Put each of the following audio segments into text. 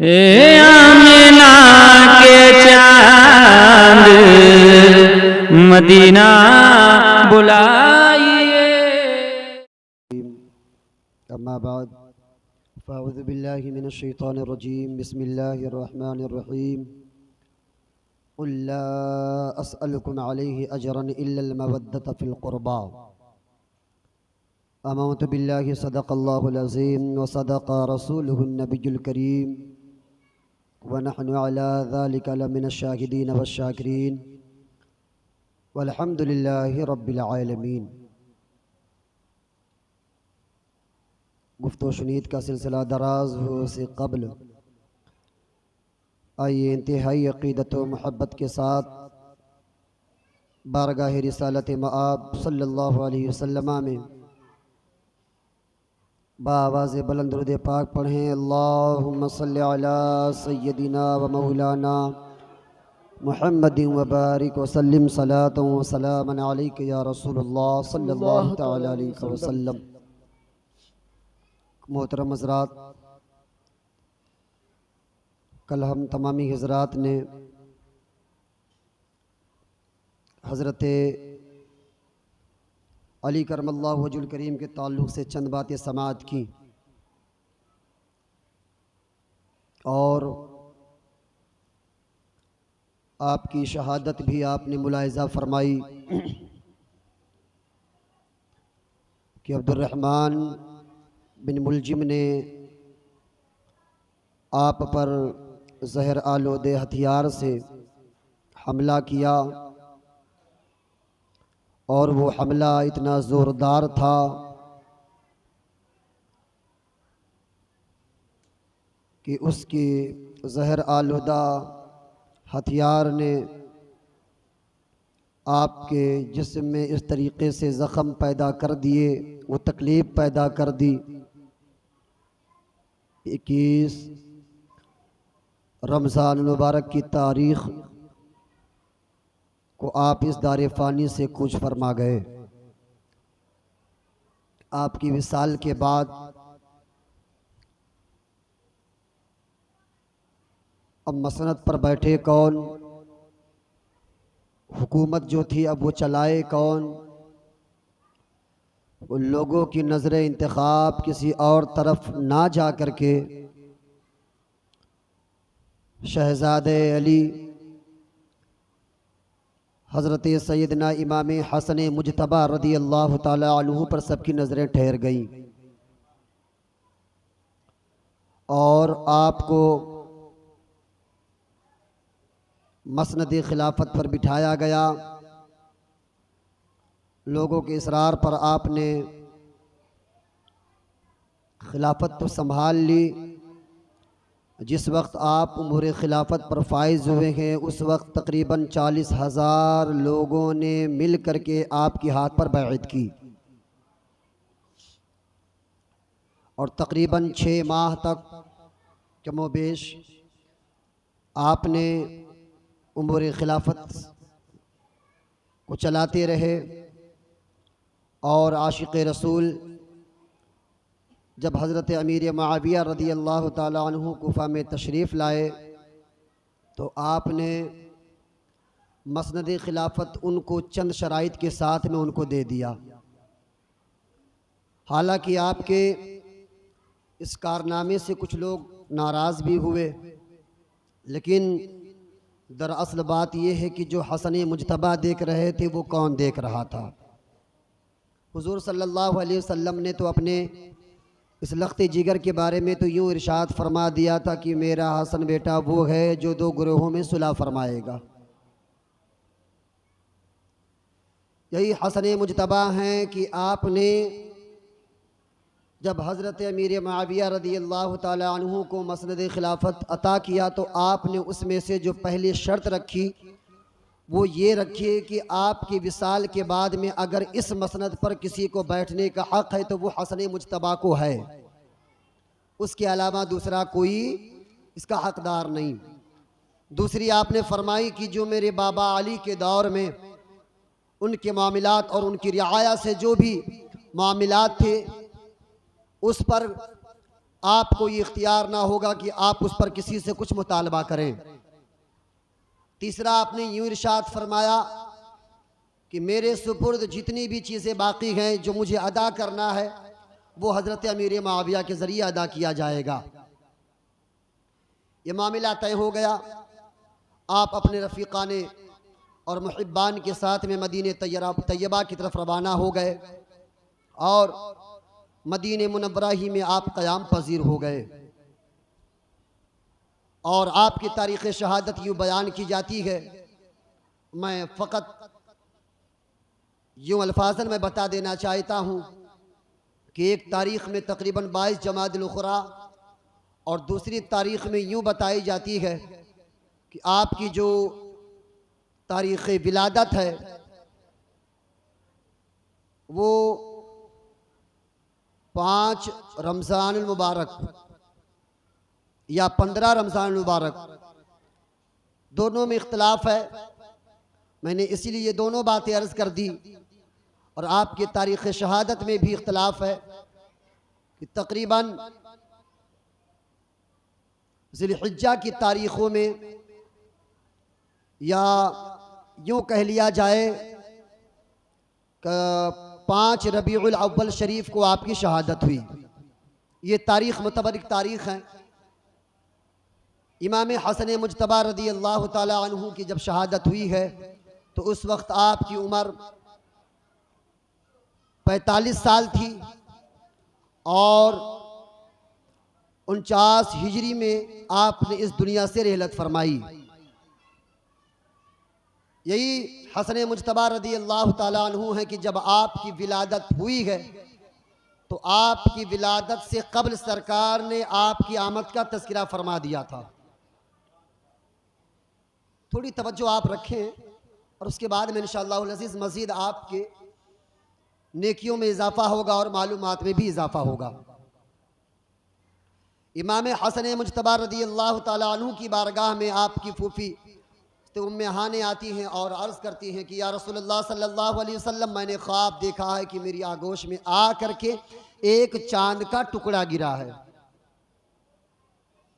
ए आमिना के चांद मदीना बुलाइए। अम्मा बाद फ़अऊज़ु बिल्लाहि मिनश शैतानिर रजीम बिस्मिल्लाहिर रहमानिर रहीम क़ुल ला अस्अलुकुम अलैहि अजरन इल्लल मवद्दत फ़िल क़ुरबा आमनतु बिल्लाहि सदक़ल्लाहुल अज़ीम व सदक़ रसूलुहुन नबियुल करीम व नहनु अला ज़ालिका लमिनश शाहिदीन वश्शाकिरीन वल्हम्दुलिल्लाहि रब्बिल आलमीन। गुफ्तो शुनीद का सिलसिला दराज हो से कबल आइए इंतहाई अक़ीदत व महब्बत के साथ बारगाह रिसालत मआब सल्लल्लाहु अलैहि वसल्लम में बावाज़ बुलंद दुरूद पाक पढ़ें। अल्लाहुम्मा सल्लि अला सय्यदिना व मौलाना मुहम्मदिन व बारिक व सल्लिम सलातन व सलामन अलैका या रसूलुल्लाह सल्लल्लाहु तआला अलैहि वसल्लम। मोहतरम हज़रात, कल हम तमामी हज़रात ने हज़रत अली करमल्लाहु वजहुल करीम के ताल्लुक़ से चंद बातें समाअत की और आपकी शहादत भी आपने मुलाहिज़ा फरमाई कि अब्दुर्रहमान बिन मुलजिम ने आप पर जहर आलूदे हथियार से हमला किया और वो हमला इतना ज़ोरदार था कि उसकी जहर आलूदा हथियार ने आपके जिस्म में इस तरीक़े से ज़ख़म पैदा कर दिए, वो तकलीफ़ पैदा कर दी। 21 रमज़ान मुबारक की तारीख़ को आप इस दारे फ़ानी से कूच फरमा गए। आपकी विसाल के बाद अब मसनद पर बैठे कौन, हुकूमत जो थी अब वो चलाए कौन, उन लोगों की नज़र इंतखाब किसी और तरफ ना जा कर के शहज़ादे अली हज़रत सैयदना इमाम हसन मुजतबा रदी अल्लाह ताला अन्हु पर सबकी नज़रें ठहर गईं और आपको मसनद खिलाफत पर बिठाया गया। लोगों के इसरार पर आपने खिलाफत तो संभाल ली। जिस वक्त आप उम्र खिलाफत पर फाइज हुए हैं उस वक्त तकरीबन 40,000 लोगों ने मिल कर के आपके हाथ पर बैअत की और तकरीबन 6 माह तक कमोबेश आपने उम्र खिलाफत को चलाते रहे। और आशिक़ रसूल जब हज़रत अमीर मुआविया रदी अल्लाह ताला अन्हु कूफा में तशरीफ़ लाए तो आपने मसनद खिलाफत उनको चंद शराइत के साथ में उनको दे दिया। हालांकि आपके इस कारनामे से कुछ लोग नाराज़ भी हुए, लेकिन दरअसल बात यह है कि जो हसन मुजतबा देख रहे थे वो कौन देख रहा था। हुज़ूर सल्लल्लाहु अलैहि वसल्लम ने तो अपने इस लख्त जिगर के बारे में तो यूँ इरशाद फरमा दिया था कि मेरा हसन बेटा वो है जो 2 ग्रोहों में सुलह फरमाएगा। यही हसन मुजतबा हैं कि आपने जब हज़रत अमीर मुआविया रदी अल्लाह ताला अन्हु को मसनद खिलाफत अता किया तो आपने उसमें से जो पहली शर्त रखी वो ये रखिए कि आपकी विसाल के बाद में अगर इस मसनद पर किसी को बैठने का हक़ है तो वो हसन मुजतबा को है, उसके अलावा दूसरा कोई इसका हक़दार नहीं। दूसरी आपने फरमाई कि जो मेरे बाबा अली के दौर में उनके मामलात और उनकी रियाया से जो भी मामलात थे उस पर आपको ये इख्तियार ना होगा कि आप उस पर किसी से कुछ मुतालबा करें। तीसरा, आपने यूँ इरशाद फरमाया कि मेरे सुपुर्द जितनी भी चीज़ें बाकी हैं जो मुझे अदा करना है वो हज़रत अमीर मुआविया के ज़रिए अदा किया जाएगा। ये मामला तय हो गया। आप अपने रफ़ीक़ाने और मुहिब्बान के साथ में मदीने तैयबा की तरफ रवाना हो गए और मदीने मुनव्वरा ही में आप क़याम पज़ीर हो गए। और आपकी तारीख़ शहादत यूँ बयान की जाती है, मैं फ़कत यूँ अल्फाजन में बता देना चाहता हूँ कि एक तारीख़ में तकरीबन 22 जमादुल उखरा और दूसरी तारीख़ में यूँ बताई जाती है कि आपकी जो तारीख़ विलादत है वो 5 रमज़ान मुबारक या 15 रमज़ान मुबारक, दोनों में इख्तलाफ है। मैंने इसीलिए ये दोनों बातें अर्ज़ कर दी। और आपकी तारीख़ शहादत में भी इख्तलाफ है कि तकरीबन ज़िलहिज्जा की तारीख़ों में या यूँ कह लिया जाए कि 5 रबीउल अव्वल शरीफ को आपकी शहादत हुई। ये तारीख़ मुतबरिक तारीख़ है। इमाम हसन मुज्तबा रदी अल्लाह ताला अन्हु की जब शहादत हुई है तो उस वक्त आपकी उम्र 45 साल थी और 49 हिजरी में आपने इस दुनिया से रहलत फरमाई। यही हसन मुज्तबा रदी अल्लाह ताला अन्हु है कि जब आपकी विलादत हुई है तो आपकी विलादत से कब्ल सरकार ने आपकी आमद का तज़किरा फरमा दिया था। थोड़ी तवज्जो आप रखें और उसके बाद में इंशाअल्लाह अज़ीज़ मज़ीद आपके नेकियों में इजाफ़ा होगा और मालूमात में भी इजाफ़ा होगा। इमाम हसन मुज्तबा रदी अल्लाह ताला अन्हु की बारगाह में आपकी फूफी तो उम्मे हाने आती हैं और अर्ज़ करती हैं कि या रसूलल्लाह सल्लल्लाहु अलैहि वसल्लम, मैंने ख्वाब देखा है कि मेरी आगोश में आ करके एक चांद का टुकड़ा गिरा है।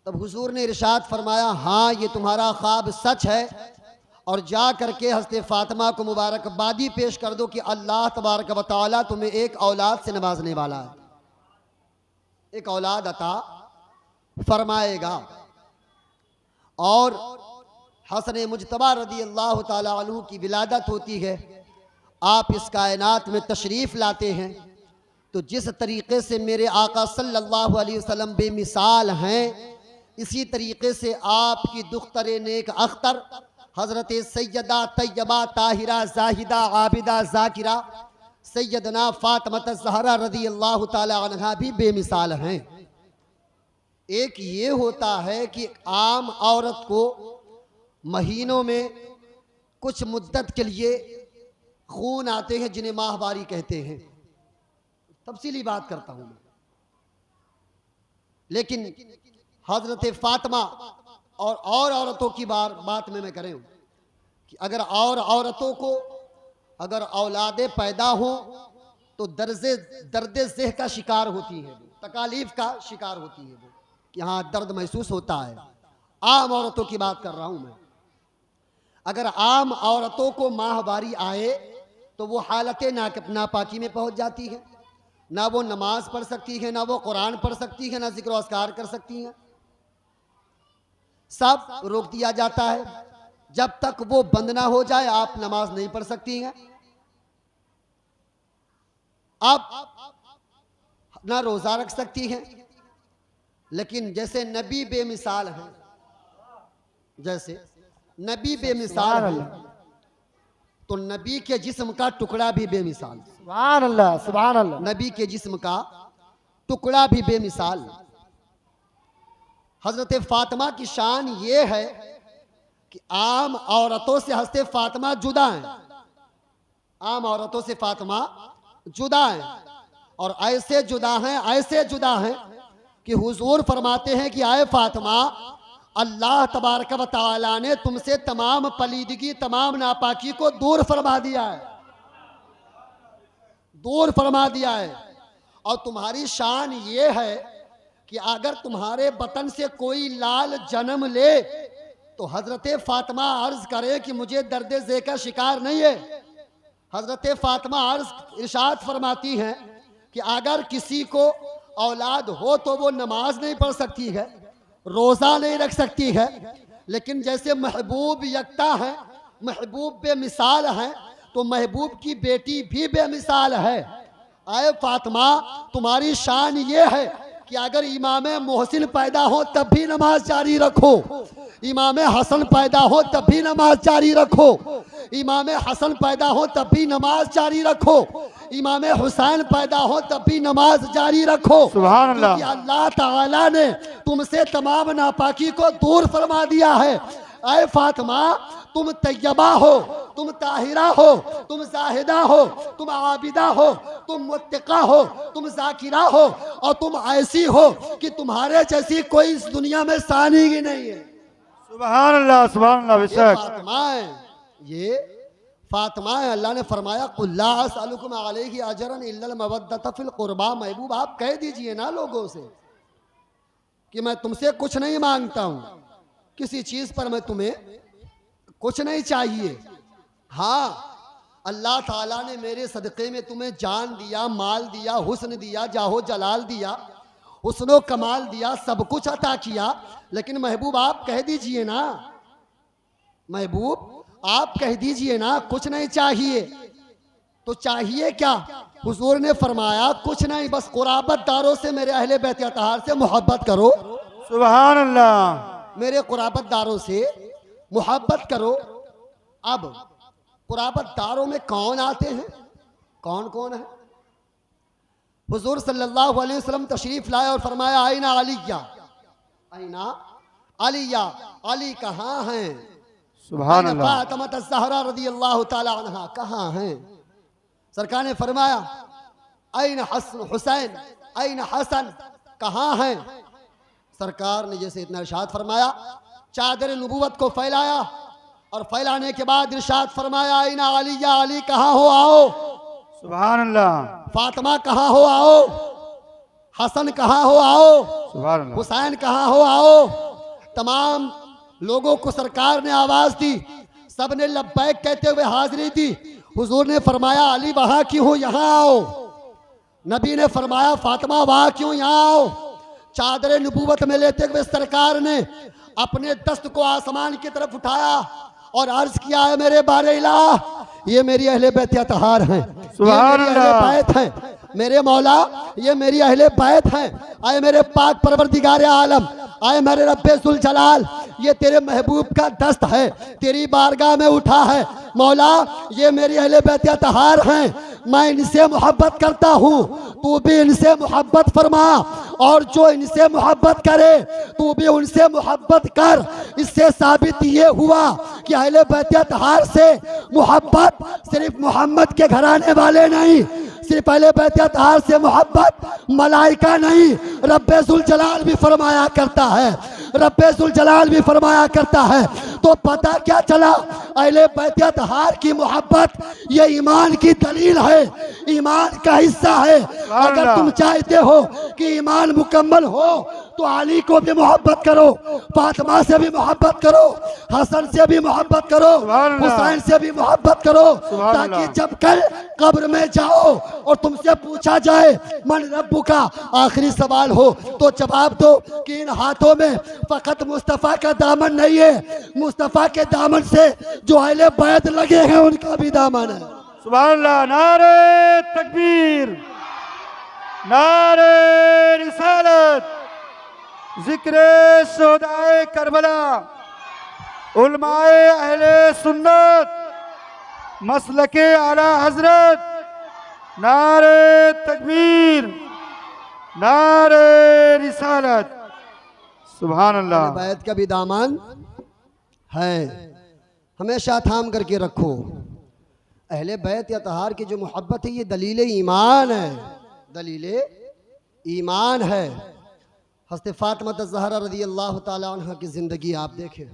तब हुजूर ने इरशाद फरमाया, हाँ ये तुम्हारा ख्वाब सच है और जा करके हज़रत फ़ातिमा को मुबारकबादी पेश कर दो कि अल्लाह तबारक व तआला तुम्हें एक औलाद से नवाजने वाला है, एक औलाद अता फरमाएगा। और हसन मुज्तबा रदी अल्लाह ताला अन्हु की विलादत होती है। आप इस कायनात में तशरीफ़ लाते हैं तो जिस तरीक़े से मेरे आका सल्लल्लाहु अलैहि वसल्लम बेमिसाल हैं, इसी तरीक़े से आपकी दुख्तर नेक अख्तर हज़रत सैयदा तैयबा ताहिरा जाहिदा आबिदा ज़ाकिरा सैयदना फ़ातिमा ज़हरा रदी अल्लाह ताला अन्हा भी बेमिसाल हैं। एक ये होता है कि आम औरत को महीनों में कुछ मुद्दत के लिए खून आते हैं जिन्हें माहवारी कहते हैं। तफसीली बात करता हूं मैं, लेकिन हजरत फातिमा और औरतों की बात में मैं करें कि अगर और औरतों को अगर औलादे पैदा हो तो दर्द ज़ेह का शिकार होती है, तकालीफ का शिकार होती है, वो कि हाँ दर्द महसूस होता है। आम औरतों की बात कर रहा हूं मैं। अगर आम औरतों को माहवारी आए तो वो हालत नापाकी में पहुंच जाती है, ना वो नमाज पढ़ सकती है, ना वो कुरान पढ़ सकती है, ना जिक्र अस्कार कर सकती हैं। सब रोक दिया जाता है। जब तक वो बंद ना हो जाए आप नमाज नहीं पढ़ सकती हैं, आप ना रोजा रख सकती हैं। लेकिन जैसे नबी बेमिसाल हैं, जैसे नबी बेमिसाल है तो नबी के जिस्म का टुकड़ा भी बेमिसाल। सुभान अल्लाह, सुभान अल्लाह। नबी के जिस्म का टुकड़ा भी बेमिसाल। हजरत फातिमा की शान ये है कि आम औरतों से हजरत फातिमा जुदा हैं, आम औरतों से फातिमा जुदा हैं और ऐसे जुदा हैं कि हुजूर फरमाते हैं कि आए फातिमा, अल्लाह तबारक व तआला ने तुमसे तमाम पलीदगी, तमाम नापाकी को दूर फरमा दिया है, दूर फरमा दिया है। और तुम्हारी शान ये है कि अगर तुम्हारे वतन से कोई लाल जन्म ले तो हजरत फातिमा अर्ज करे कि मुझे दर्द ज़े का शिकार नहीं है। हजरत फातिमा अर्ज इरशाद फरमाती हैं कि अगर किसी को औलाद हो तो वो नमाज नहीं पढ़ सकती है, रोज़ा नहीं रख सकती है, लेकिन जैसे महबूब यकता है, महबूब बेमिसाल हैं, तो महबूब की बेटी भी बेमिसाल है। आए फातिमा, तुम्हारी शान ये है कि अगर इमाम मोहसिन पैदा हो तब भी नमाज जारी रखो, इमाम हसन पैदा हो तब भी नमाज जारी रखो, इमाम हसन पैदा हो तब भी नमाज जारी रखो, इमाम हुसैन पैदा हो तब भी नमाज जारी रखो। सुभान अल्लाह। क्योंकि अल्लाह ताला ने तुमसे तमाम नापाकी को दूर फरमा दिया है। ऐ फातिमा, तुम तैयबा हो, तुम ताहिरा हो, तुम जाहिदा हो, तुम आबिदा हो, तुम मुत्तका हो, तुम जाकिरा हो, और तुम ऐसी हो कि तुम्हारे जैसी कोई इस दुनिया में सानी ही नहीं है। सुभान अल्लाह, सुभान अल्लाह। ये बेशक फातिमा है, ये फातिमा है। अल्लाह ने फरमाया कुल्ला असअलुकुम अलैहि अजरन इल्लल मवद्दत फिल कुर्बा। महबूब आप कह दीजिए ना लोगों से कि मैं तुमसे कुछ नहीं मांगता हूं, किसी चीज पर मैं तुम्हें कुछ नहीं चाहिए। हाँ, अल्लाह ताला ने मेरे सदक़े में तुम्हें जान दिया, माल दिया, हुस्न दिया, जाहो जलाल दिया, हुस्नो कमाल दिया, सब कुछ अता किया, लेकिन महबूब आप कह दीजिए ना, महबूब आप कह दीजिए ना कुछ नहीं चाहिए। तो चाहिए क्या? हुजूर ने फरमाया कुछ नहीं, बस कुराबतदारों से, मेरे अहले बैत अतहार से मोहब्बत करो। सुभान अल्लाह। मेरे कुराबतदारों से मोहब्बत करो। अब कुराबतदारों में कौन आते हैं, कौन कौन है? हुजूर सल्लल्लाहु अलैहि वसल्लम तशरीफ लाए और फरमाया आईना अलिया, आईना अलिया, अली कहाँ हैं? सुभान अल्लाह। फातिमा ज़हरा रज़ियल्लाहु ताला अन्हा कहाँ हैं? सरकार ने फरमाया आईना हसन हुसैन, आईना हसन कहाँ हैं? सरकार ने जैसे इतना इरशाद फरमाया, चादर नबूवत को फैलाया और फैलाने के बाद इरशाद फरमाया आईना अलिया, अली कहाँ हो आओ। सुभान अल्लाह। फातिमा कहाँ हो आओ, हसन कहाँ हो आओ, सुभान अल्लाह। हुसैन कहाँ हो आओ। तमाम लोगों को सरकार ने आवाज दी, सब ने लब्बैक कहते हुए हाजिरी दी। हुजूर ने फरमाया अली वहां क्यों हो, यहाँ आओ। नबी ने फरमाया फातिमा वहां क्यों, यहाँ आओ। चादर नबूवत में लेते हुए सरकार ने अपने दस्त को आसमान की तरफ उठाया और अर्ज किया है मेरे बारे इलाह, ये मेरी अहले बैत अतहार हैं, सुभान ये मेरी अहले अल्लाह। बैत हैं, मेरे मौला ये मेरी अहले बैत हैं। आए मेरे पाक परवरदिगार आलम, आए मेरे रब्बे जुल जलाल, ये तेरे महबूब का दस्त है, तेरी बारगाह में उठा है। मौला ये मेरी अहले बैत अतहार हैं, मैं इनसे मोहब्बत करता हूँ, तू भी इनसे मोहब्बत फरमा, और जो इनसे मोहब्बत करे तू भी उनसे मोहब्बत कर। इससे साबित ये हुआ कि अहले बैत अतहार से मोहब्बत सिर्फ मोहम्मद के घराने वाले नहीं, सिर्फ अहले बैत अतहार से मोहब्बत मलाइका नहीं, रब्बे जुल जलाल भी फरमाया करता है, रब्बे जुल जलाल भी फरमाया करता है। तो पता क्या चला, अहले बैत अतहार की मोहब्बत ये ईमान की दलील है, ईमान का हिस्सा है। अगर तुम चाहते हो कि ईमान मुकम्मल हो तो अली को भी मोहब्बत करो, फातिमा से भी मोहब्बत करो, हसन से भी मोहब्बत करो, हुसैन से भी मोहब्बत करो, ताकि जब कल कब्र में जाओ और तुमसे पूछा जाए मन रब्बु का, आखिरी सवाल हो, तो जवाब दो कि इन हाथों में फकत मुस्तफ़ा का दामन नहीं है, मुस्तफ़ा के दामन से जो अहले बैत लगे हैं उनका भी दामन है। सुभान अल्लाह। नारे तकबीर, नारे रिसालत, जिक्रे शोहदाए करबला, उलमाए अहले सुन्नत, मसलके आला हजरत, नारे तकबीर, नारे रिसालत। सुभान अल्लाह। बैत का भी दामन है, हमेशा थाम करके रखो। अहले बैत या तहार की जो मोहब्बत है ये दलील ईमान है, दलील ईमान है। हज़रत फातिमा ज़हरा रज़ियल्लाहु ताला अन्हा की ज़िंदगी आप देखें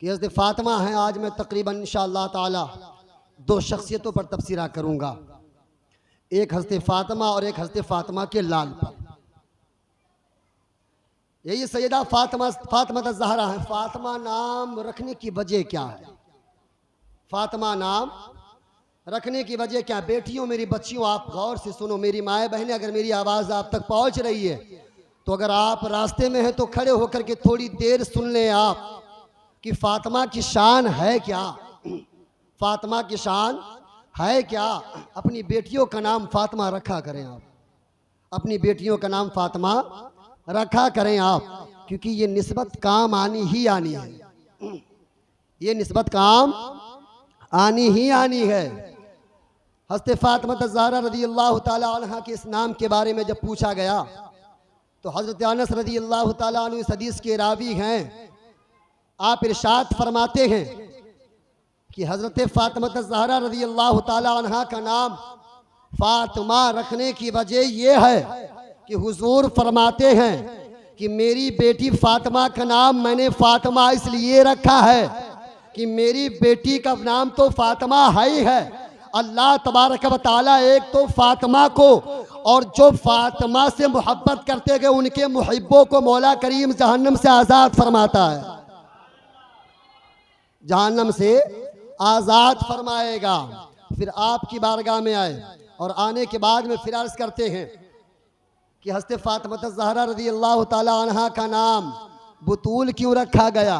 कि हज़रत फातिमा हैं। आज मैं तकरीबन इंशाअल्लाह ताला दो शख्सियतों पर तबसरा करूँगा, एक हज़रत फातिमा और एक हज़रत फातिमा के लाल पर। यही सैयदा फातिमा ज़हरा है। फातिमा नाम रखने की वजह क्या है? फातिमा नाम रखने की वजह क्या? बेटियों, मेरी बच्चियों, आप गौर से सुनो, मेरी माए बहनें, अगर मेरी आवाज़ आप तक पहुंच रही है तो अगर आप रास्ते में हैं तो खड़े होकर के थोड़ी देर सुन लें आप कि फातिमा की शान है क्या। फातिमा की शान है क्या? अपनी बेटियों का नाम फातिमा रखा करें आप, अपनी बेटियों का नाम फातिमा रखा करें आप, क्योंकि ये निस्बत काम आनी ही आनी है। ये निस्बत काम आनी ही आनी है। हज़रत फातिमा ज़हरा रज़ियल्लाहु ताला अन्हा के इस नाम के बारे में जब पूछा गया तो हज़रत अनस रज़ियल्लाहु ताला अन्हु इस हदीस के रावी हैं। आप इरशाद फरमाते हैं कि हज़रत फातिमा ज़हरा रज़ियल्लाहु ताला अन्हा का नाम फातिमा रखने की वजह यह है कि हुजूर फरमाते हैं कि मेरी बेटी फातिमा का नाम मैंने फातिमा इसलिए रखा है कि मेरी बेटी का नाम तो फातिमा है ही है। अल्लाह तबारक व तआला एक तो फातिमा को और जो फातिमा से मोहब्बत करते गए उनके मुहिब्बों को मौला करीम जहन्नम से आज़ाद फरमाता है, जहन्नम से आज़ाद फरमाएगा। फिर आपकी बारगाह में आए और आने के बाद में फिर अर्ज़ करते हैं कि हज़रत फातिमा ज़हरा रज़ियल्लाहु ताला अन्हा का नाम बुतूल क्यों रखा गया?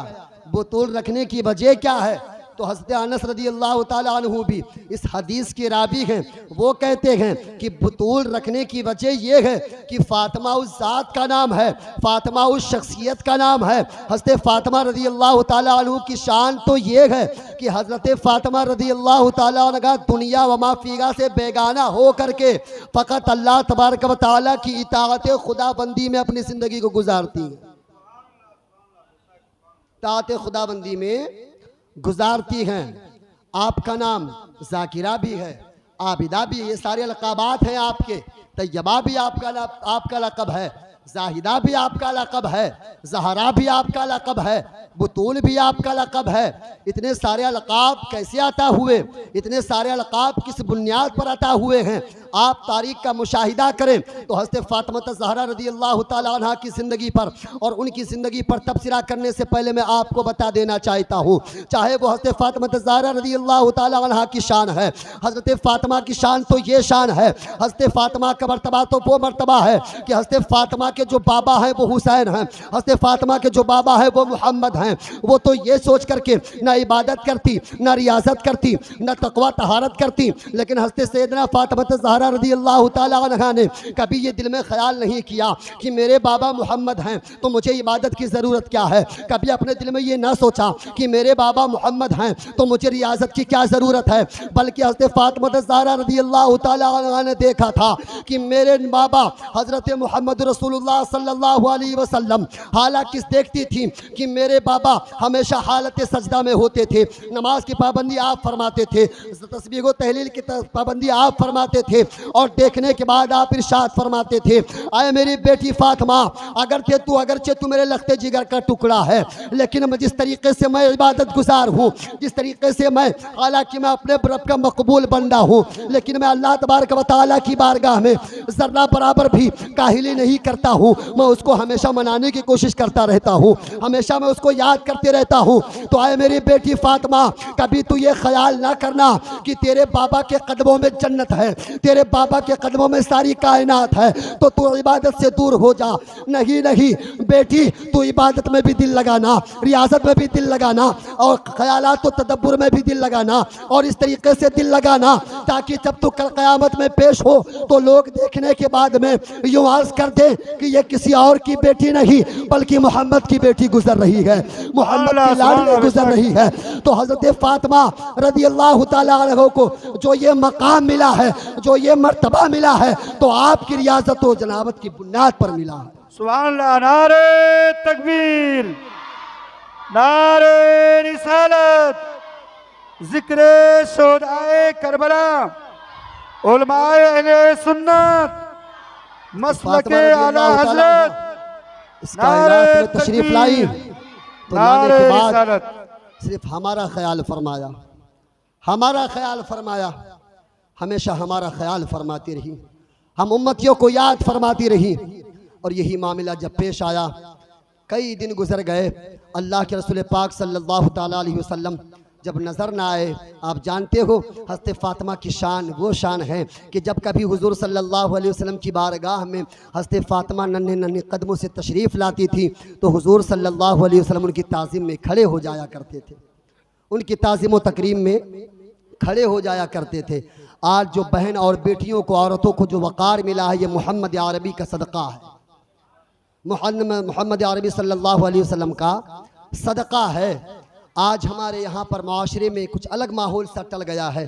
बुतूल रखने की वजह क्या है? तो हज़रत अनस रज़ियल्लाहु ताला अन्हु भी इस हदीस के रावी हैं। वो कहते हैं कि बुतूल रखने की वजह यह है कि फातिमा उस ज़ात का नाम है, फातिमा उस शख्सियत का नाम है। हज़रत फातिमा रज़ियल्लाहु ताला अन्हु की शान तो ये है कि हज़रत फातिमा रज़ियल्लाहु ताला अन्हा दुनिया व मा फीहा से बेगाना हो करके फ़कत अल्लाह तबारक व तआला की इताअत खुदाबंदी में अपनी ज़िंदगी को गुजारती हैं, इताअत खुदाबंदी में गुजारती हैं। आपका नाम जाकिरा भी है, आबिदा भी है, ये सारे लक़ाबात हैं आपके। तैयबा भी आपका लक़ब है, जाहिदा भी आपका लक़ब है, ज़हरा भी आपका लक़ब है, बुतूल भी आपका लक़ब है। इतने सारे अलक़ाब कैसे अता हुए? इतने सारे अलक़ाब किस बुनियाद पर अता हुए हैं? आप तारीख़ का मुशाहिदा करें तो हज़रत फातिमा ज़हरा रज़ियल्लाहु ताला अन्हा की ज़िंदगी पर और उनकी ज़िंदगी पर तबसरा करने से पहले मैं आपको बता देना चाहता हूँ, चाहे वो हज़रत फातिमा ज़हरा रज़ियल्लाहु ताला अन्हा की शान है। हज़रत फातिमा की शान तो ये शान है, हज़रत फातिमा का मर्तबा तो वो मर्तबा है कि हज़रत फातिमा के जो बाबा हैं वो हुसैन हैं, हज़रत फातिमा के जो बाबा हैं वो मोहम्मद हैं। वो तो ये सोच करके ना इबादत करती, ना रियाजत करती, ना तकवा तहारत करती, लेकिन हज़रत सैयदना फातिमा ज़हरा रज़ियल्लाहु ताला अन्हा ने कभी ये दिल में ख्याल नहीं किया कि मेरे बाबा मोहम्मद हैं तो मुझे इबादत की ज़रूरत क्या है। कभी अपने दिल में ये ना सोचा कि मेरे बाबा मोहम्मद हैं तो मुझे रियाजत की क्या ज़रूरत है, बल्कि हज़रत फातिमा ज़हरा रज़ियल्लाहु ताला अन्हा ने देखा था कि मेरे बाबा हज़रत मोहम्मद रसूलुल्लाह सल्लल्लाहु अलैहि वसल्लम हालांकि देखती थी कि मेरे बाबा हमेशा हालत सजदा में होते थे, नमाज की पाबंदी आप फरमाते थे, तस्बीह व तहलील की पाबंदी आप फरमाते थे, और देखने के बाद आप इरशाद फरमाते थे, आए मेरी बेटी फातिमा, अगरचे तू मेरे लखते जिगर का टुकड़ा है, लेकिन जिस तरीके से मैं इबादत गुजार हूँ, जिस तरीके से मैं, हालांकि मैं अपने रब का मकबूल बंदा हूँ, लेकिन मैं अल्लाह तबारक व तआला की बारगाह में ज़र्रा बराबर भी काहिली नहीं करता हूँ। मैं उसको हमेशा मनाने की कोशिश करता रहता हूँ, हमेशा मैं उसको याद करते रहता हूँ। तो आए मेरी बेटी फातिमा, कभी तू ये ख्याल ना करना कि तेरे बाबा के कदमों में जन्नत है, तेरे बाबा के कदमों में सारी कायनात है, तो तू इबादत से दूर हो जा। नहीं नहीं बेटी, तू इबादत में भी दिल लगाना, रियाजत में भी दिल लगाना, और ख्यालात तो तदब्बुर में भी दिल लगाना, और इस तरीके से दिल लगाना ताकि जब तू कल क़यामत में पेश हो तो लोग देखने के बाद में यूँ अर्ज़ कर दे कि ये किसी और की बेटी नहीं बल्कि मोहम्मद की बेटी गुजर रही है, मोहम्मद की लाडली गुजर रही है। तो हज़रत फातिमा रज़ियल्लाहु ताला अन्हा को जो ये मकाम मिला है, जो ये मर्तबा मिला है, तो आपकी रियाजत व जनाबत की बुनियाद पर मिला है। सुभान अल्लाह। नारे तकबीर, नारे रिसालत, जिक्रे शोहदाए करबला, उलमाए अहले सुन्नत, मसलके आला हज़रत इस कायनात में तशरीफ लाई तो लाने के बाद सिर्फ हमारा ख्याल फरमाया, हमारा ख्याल फरमाया, हमेशा हमारा ख्याल फरमाती रही, हम उम्मतियों को याद फरमाती रही। और यही मामला जब पेश आया कई दिन गुजर गए, अल्लाह के रसूल पाक सल्लल्लाहु ताला अलैहि वसल्लम जब नज़र ना आए। आप जानते हो हज़रत फ़ातिमा की शान वो शान है कि जब कभी हुज़ूर सल्लल्लाहु अलैहि वसल्लम की बारगाह में हज़रत फ़ातिमा नन्हे नन्हे कदमों से तशरीफ़ लाती थी तो हुज़ूर सल्लल्लाहु अलैहि वसल्लम उनकी ताज़ीम में खड़े हो जाया करते थे, उनकी ताज़ीम व तकरीम में खड़े हो जाया करते थे। आज जो बहन और बेटियों को, औरतों को जो वक़ार मिला है, ये मोहम्मद अरबी का सदक़ा है, मोहम्मद अरबी सल्लल्लाहु अलैहि वसल्लम का सदक़ा है। आज हमारे यहाँ पर माशरे में कुछ अलग माहौल सा टल गया है,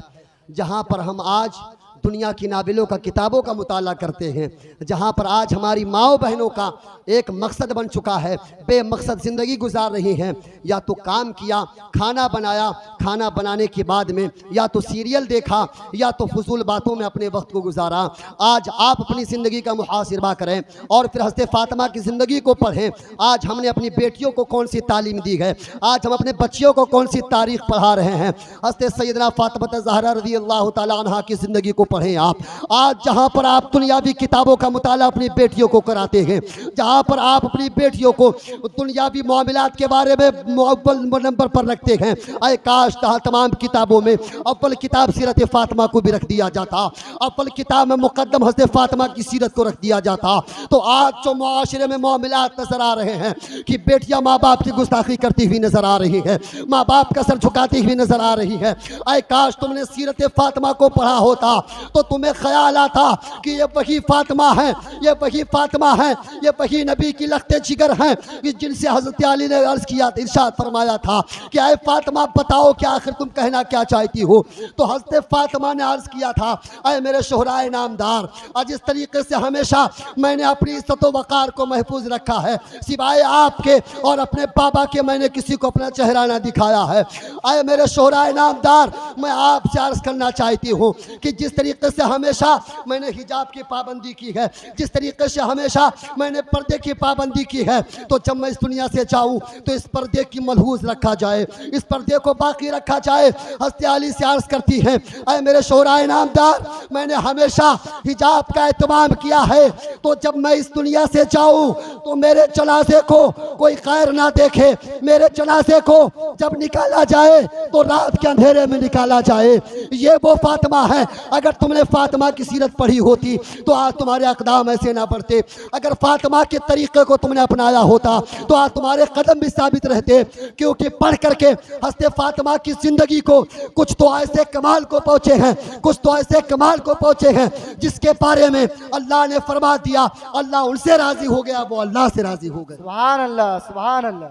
जहाँ पर हम आज दुनिया की नाबिलों का किताबों का मुताला करते हैं, जहाँ पर आज हमारी माओ बहनों का एक मकसद बन चुका है, बेमकसद ज़िंदगी गुजार रही हैं। या तो काम किया, खाना बनाया, खाना बनाने के बाद में या तो सीरियल देखा या तो फजूल बातों में अपने वक्त को गुजारा। आज आप अपनी ज़िंदगी का मुहासिबा करें और फिर हज़रत फ़ातिमा की ज़िंदगी को पढ़ें। आज हमने अपनी बेटियों को कौन सी तालीम दी है, आज हम अपने बच्चियों को कौन सी तारीख़ पढ़ा रहे हैं। हज़रत सैयदना फ़ातिमा ज़हरा रज़ियल्लाहु तआला अन्हा की ज़िंदगी को पढ़ें आप। आज जहाँ पर आप दुनियावी किताबों का मुताला अपनी बेटियों को कराते हैं, जहाँ पर आप अपनी बेटियों को दुनियावी मामलात के बारे में अव्वल नंबर पर रखते हैं, आए काश तमाम किताबों में अव्वल किताब सीरत फ़ातिमा को भी रख दिया जाता, अव्वल किताब में मुकद्दम हज़रत फ़ातिमा की सीरत को रख दिया जाता। तो आज जो मुआशरे में मामलात नज़र आ रहे हैं कि बेटियाँ माँ बाप की गुस्ताखी करती हुई नज़र आ रही है, माँ बाप का सर झुकाती हुई नज़र आ रही है, आए काश तुमने सीरत फ़ातिमा को पढ़ा होता तो तुम्हें ख्याल आता कि ये वही फ़ातिमा है, ये वही फ़ातिमा है, ये वही नबी की लख्ते जिगर हैं कि जिनसे हज़रत अली ने अर्ज़ किया, इरशाद फरमाया था कि ऐ फ़ातिमा बताओ कि आखिर तुम कहना क्या चाहती हो। तो हज़रत फ़ातिमा ने अर्ज़ किया था, ऐ मेरे शोहराए नामदार, आज इस तरीके से हमेशा मैंने अपनी इज़्ज़त व वक़ार को महफूज रखा है, सिवाय आपके और अपने बाबा के मैंने किसी को अपना चेहरा ना दिखाया है। ऐ मेरे शोहराए नामदार, मैं आपसे अर्ज़ करना चाहती हूँ कि जिस तरीके से हमेशा मैंने हिजाब की पाबंदी की है, जिस तरीके से हमेशा मैंने पर्दे की पाबंदी की है, तो जब मैं इस दुनिया से जाऊं तो इस पर्दे की मलहूज रखा जाए, इस पर्दे को बाकी रखा जाए। हज़रत अली से अर्ज़ करती हैं, ऐ मेरे शोहराए नामदार, मैंने हमेशा हिजाब का एहतमाम किया है, तो जब मैं इस दुनिया से जाऊं तो मेरे जनाजे को कोई गैर ना देखे, मेरे जनाजे को जब निकाला जाए तो रात के अंधेरे में निकाला जाए। ये वो फ़ातिमा है। अगर तुमने फ़ातिमा की सीरत पढ़ी होती तो आज तुम्हारे अक़दाम ऐसे ना बढ़ते, अगर फ़ातिमा के तरीक़े को तुमने अपनाया होता तो आज तुम्हारे कदम भी साबित रहते, क्योंकि पढ़ करके हज़रत फ़ातिमा की ज़िंदगी को कुछ तो ऐसे कमाल को पहुँचे हैं, कुछ तो ऐसे कमाल को पहुँचे हैं जिसके बारे में अल्लाह ने फरमा दिया, अल्लाह उनसे राज़ी हो गया, वो अल्लाह से राज़ी हो गए। सुभान अल्लाह, सुभान अल्लाह,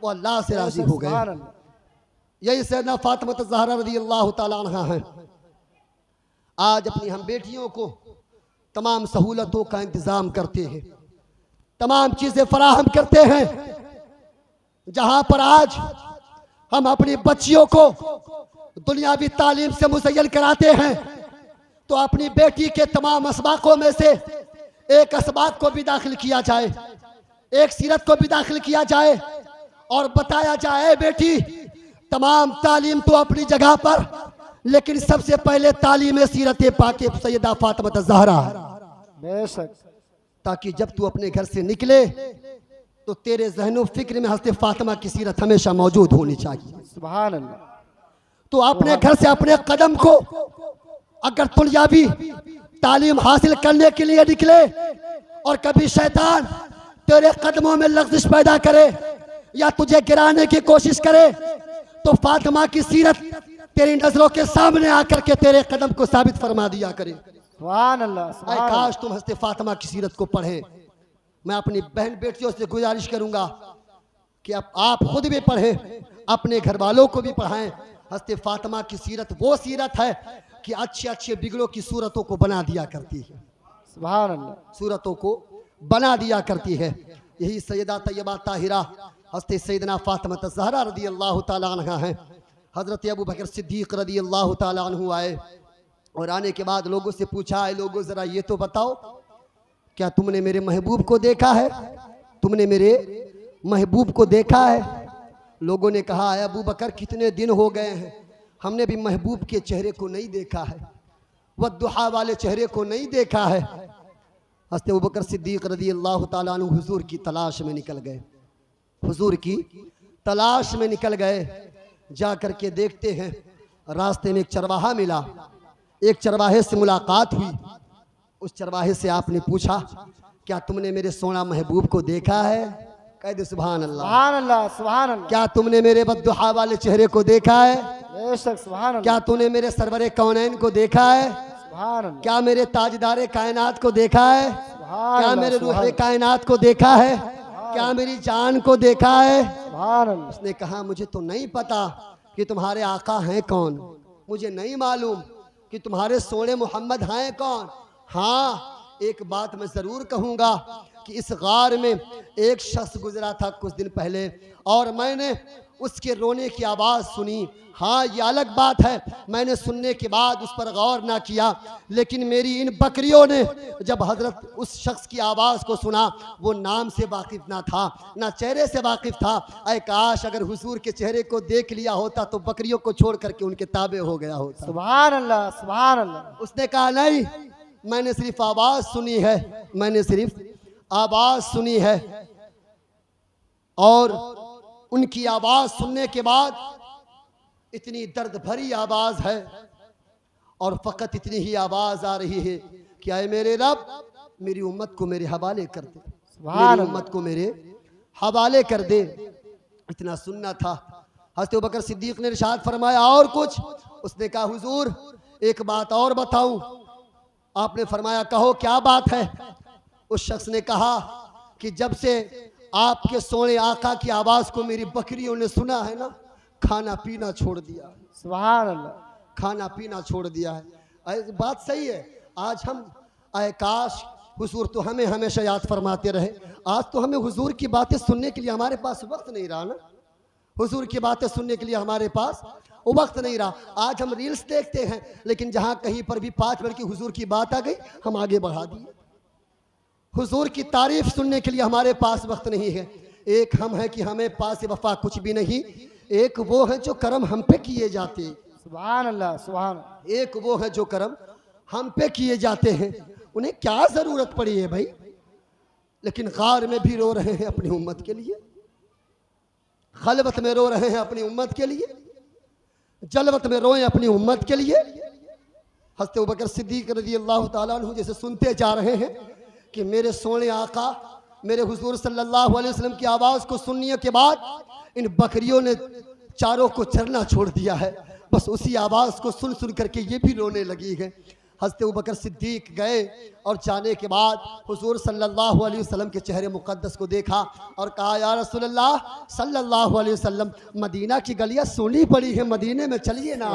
वो अल्लाह से राज़ी हो गए। यही सैयदना फ़ातिमा ज़हरा रज़ियल्लाहु तआला अन्हा है। आज अपनी हम बेटियों को तमाम सहूलतों का इंतज़ाम करते हैं, तमाम चीज़ें फराहम करते हैं, जहाँ पर आज हम अपनी बच्चियों को दुनियावी तालीम से मुज़य्यन कराते हैं, तो अपनी बेटी के तमाम असबाकों में से एक असबाक को भी दाखिल किया जाए, एक सीरत को भी दाखिल किया जाए और बताया जाए, बेटी तमाम तालीम तो अपनी जगह पर, लेकिन सबसे पहले तालीम सीरत पाक सैयदा फ़ातिमा ज़हरा है, बेशक, ताकि जब तू अपने घर से निकले तो तेरे ज़हनो फिक्र में हज़रत फ़ातिमा की सीरत हमेशा मौजूद होनी चाहिए। सुभान अल्लाह। तो अपने घर से अपने कदम को अगर दुनियावी तालीम हासिल करने के लिए निकले और कभी शैतान तेरे कदमों में लग़्ज़िश पैदा करे या तुझे गिराने की कोशिश करे, तो फ़ातिमा की सीरत तेरी नजरों के सामने आकर के तेरे कदम को साबित फरमा दिया करे। सुभान अल्लाह, सुभान अल्लाह। काश तुम हज़रत फ़ातिमा की सीरत को पढ़ें। मैं अपनी बहन बेटियों से गुजारिश करूंगा कि अब आप खुद भी पढ़ें, अपने घर वालों को भी पढ़ाएं। हज़रत फ़ातिमा की सीरत वो सीरत है कि अच्छे अच्छे बिगड़ों की सूरतों को बना दिया करती है, सुभान अल्लाह, सूरतों को बना दिया करती है। यही सैयदा तैयबा ताहिरा हज़रत सैयदना फ़ातिमा ज़हरा रज़ियल्लाहु तआला अन्हा हैं। हज़रत अबू बकर सिद्दीक़ रज़ियल्लाहु तआला अन्हु आए और आने के बाद लोगों से पूछा, है लोगों ज़रा ये तो बताओ, क्या तुमने मेरे महबूब को देखा है, तुमने मेरे महबूब को देखा है? लोगों ने कहा, है अबू बकर कितने दिन हो गए हैं, हमने भी महबूब के चेहरे को नहीं देखा है, वद्दुहा वाले चेहरे को नहीं देखा है। हज़रत अबू बकर सिद्दीक़ रज़ियल्लाहु तआला अन्हु हुज़ूर की तलाश में निकल गए। हुजूर की तलाश में निकल गए। जा कर के देखते हैं रास्ते में एक चरवाहा मिला, एक चरवाहे से मुलाकात हुई। उस चरवाहे से आपने पूछा, क्या तुमने मेरे सोना महबूब को देखा है? कह दे सुभान अल्लाह। सुभान अल्लाह, सुभान अल्लाह। क्या तुमने मेरे बद्दुहा वाले चेहरे को देखा है? बेशक, सुभान अल्लाह। क्या तूने मेरे सरवरे कौनैन को देखा है? सुभान अल्लाह। क्या मेरे ताजदारे कायनात को देखा है? सुभान क्या अल्लाह, मेरे सुभान रूहे कायनात को देखा है? क्या मेरी जान को देखा है? सुभान अल्लाह। उसने कहा, मुझे तो नहीं पता कि तुम्हारे आका हैं कौन, मुझे नहीं मालूम कि तुम्हारे सोने मोहम्मद हैं कौन। हाँ, एक बात मैं ज़रूर कहूँगा कि इस गार में एक शख्स गुजरा था कुछ दिन पहले और मैंने उसके रोने की आवाज़ सुनी। हाँ, ये अलग बात है, मैंने सुनने के बाद उस पर गौर ना किया, लेकिन मेरी इन बकरियों ने जब हजरत उस शख्स की आवाज़ को सुना, वो नाम से वाकिफ़ ना था, ना चेहरे से वाकिफ़ था। ऐ काश अगर हुजूर के चेहरे को देख लिया होता तो बकरियों को छोड़ करके उनके ताबे हो गया होता। सुभान अल्लाह, सुभान अल्लाह। उसने कहा, नहीं, मैंने सिर्फ आवाज़ सुनी है, मैंने सिर्फ आवाज़ सुनी है। और उनकी आवाज़ सुनने के बाद इतनी दर्द भरी आवाज़ है और फ़कत इतनी ही आवाज़ आ रही है कि आए मेरे रब, मेरी उम्मत को मेरे हवाले कर दे, मेरी उम्मत को मेरे हवाले कर दे। इतना सुनना था। हज़रत अबू बकर सिद्दीक़ ने इरशाद फरमाया, और कुछ? उसने कहा, हुजूर एक बात और बताऊं। आपने फरमाया, कहो क्या बात है? उस शख्स ने कहा कि जब से आपके सोने आका की आवाज़ को मेरी बकरियों ने सुना है ना, खाना पीना छोड़ दिया। सुभान अल्लाह। खाना पीना छोड़ दिया है। बात सही है। आज हम आए काश हुजूर तो हमें हमेशा याद फरमाते रहे। आज तो हमें हुजूर की बातें सुनने के लिए हमारे पास वक्त नहीं रहा ना, हुजूर की बातें सुनने के लिए हमारे पास वो वक्त नहीं रहा। आज हम रील्स देखते हैं, लेकिन जहाँ कहीं पर भी 5 मिनट की हुजूर की बात आ गई, हम आगे बढ़ा दिए। हुजूर की तारीफ सुनने के लिए हमारे पास वक्त नहीं है। एक हम हैं कि हमें पास वफा कुछ भी नहीं, एक वो है जो कर्म हम पे किए जाते हैं। सुभान अल्लाह, सुभान। एक वो है जो कर्म हम पे किए जाते हैं, उन्हें क्या ज़रूरत पड़ी है भाई। लेकिन गार में भी रो रहे हैं अपनी उम्मत के लिए, खलवत में रो रहे हैं अपनी उम्मत के लिए, जलवत में रोए अपनी उम्मत के लिए। हज़रत अबू बकर सिद्दीक़ रज़ियल्लाहु ताला अन्हु जैसे सुनते जा रहे हैं कि मेरे सोने आका, मेरे हुजूर सल्लल्लाहु अलैहि वसल्लम की आवाज़ को सुनने के बाद इन बकरियों ने चारों को चरना छोड़ दिया है। बस उसी आवाज़ को सुन सुन करके ये भी रोने लगी है। हज़रत अबू बकर सिद्दीक़ गए और जाने के बाद हुजूर सल्लल्लाहु अलैहि वसल्लम के चेहरे मुक़द्दस को देखा और कहा, या रसूलल्लाह सल्लल्लाहु अलैहि वसल्लम, मदीना की गलियां सूनी पड़ी है, मदीने में चलिए ना।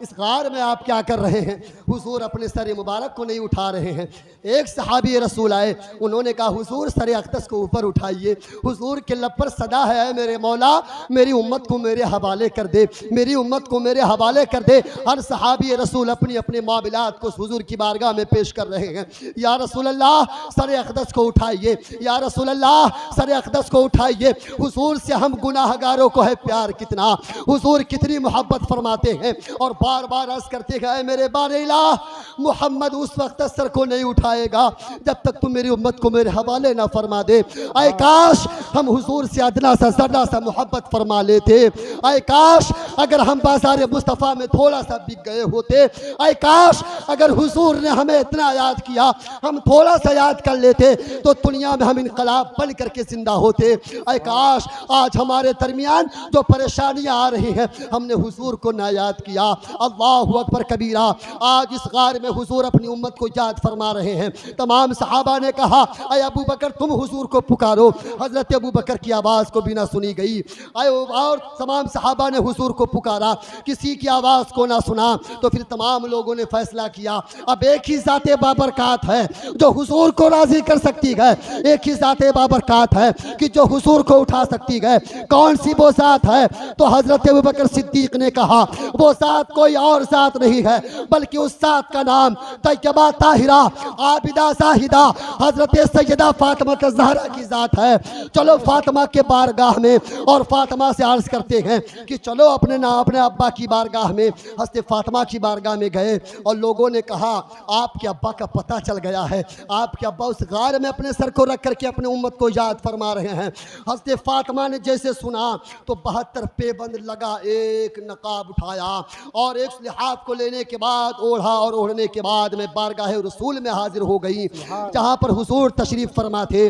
इस गार में आप क्या कर रहे हैं? हुजूर अपने सर मुबारक को नहीं उठा रहे हैं। एक सहाबी रसूल आए, उन्होंने कहा, हुजूर सर अक़दस को ऊपर उठाइए। हुजूर के लब पर सदा है, मेरे मौला मेरी उम्मत को मेरे हवाले कर दे, मेरी उम्मत को मेरे हवाले कर दे। हर सहाबी रसूल अपनी अपने मामलात को हुजूर की बारगाह में पेश कर रहे हैं। या रसूल अल्लाह सर अक़दस को उठाइए, या रसूल अल्लाह सर अक़दस को उठाइए। हुजूर से हम गुनाहगारों को है प्यार कितना, हुजूर कितनी मोहब्बत फरमाते हैं और बार बार अर्ज़ करते हैं, मेरे बारे इलाह मोहम्मद उस वक्त सर को नहीं उठाएगा जब तक तुम मेरी उम्मत को मेरे हवाले ना फरमा दे। आए काश हम हुजूर से अदना सा ज़रा सा मोहब्बत फरमा लेते। आए काश अगर हम बाज़ार मुस्तफ़ा में थोड़ा सा बिक गए होते। आए काश अगर हुजूर ने हमें इतना याद किया, हम थोड़ा सा याद कर लेते तो दुनिया में हम इनकलाब बन करके जिंदा होते। आए काश आज हमारे दरमियान जो परेशानियां आ रही हैं, हमने हुजूर को ना याद किया। अल्लाहु अकबर कबीरा। आज इस गार में हुजूर अपनी उम्मत को याद फरमा रहे हैं। तमाम सहाबा ने कहा, अय अबू बकर तुम हुजूर को पुकारो। हज़रत अबू बकर की आवाज़ को भी ना सुनी गई। और तमाम सहाबा ने हुजूर को पुकारा, किसी की आवाज़ को ना सुना। तो फिर तमाम लोगों ने फैसला किया, अब एक ही ज़ाते बाबरकात है जो हुजूर को राज़ी कर सकती है, एक ही ज़ाते बाबरकात है कि जो हुजूर को उठा सकती है। कौन सी वो ज़ात है? तो हज़रत अबू बकर सिद्दीक़ ने कहा, वो ज़ात कोई और ज़ात नहीं है, बल्कि उस ज़ात का नाम तैयबा ताहिरा आबिदा ज़ाहिदा हज़रत सैयदा फ़ातिमा ज़हरा की ज़ात है। चलो फ़ातिमा के बारगाह में और फ़ातिमा से अर्ज़ करते हैं कि चलो अपने अब्बा की बारगाह में। हज़रत फ़ातिमा की बारगाह में गए और लोगों लोगों ने कहा आपके अब्बा का पता चल गया है, आपके अब्बा उस गार में अपने सर को रख करके अपने उम्मत को याद फरमा रहे हैं। हज़रत फातिमा ने जैसे सुना तो 72 पेबंद लगा, एक नकाब उठाया और एक लिहाफ को लेने के बाद ओढ़ा और ओढ़ने के बाद मैं बारगाह रसूल में हाजिर हो गई, जहाँ पर हुजूर तशरीफ़ फरमा थे।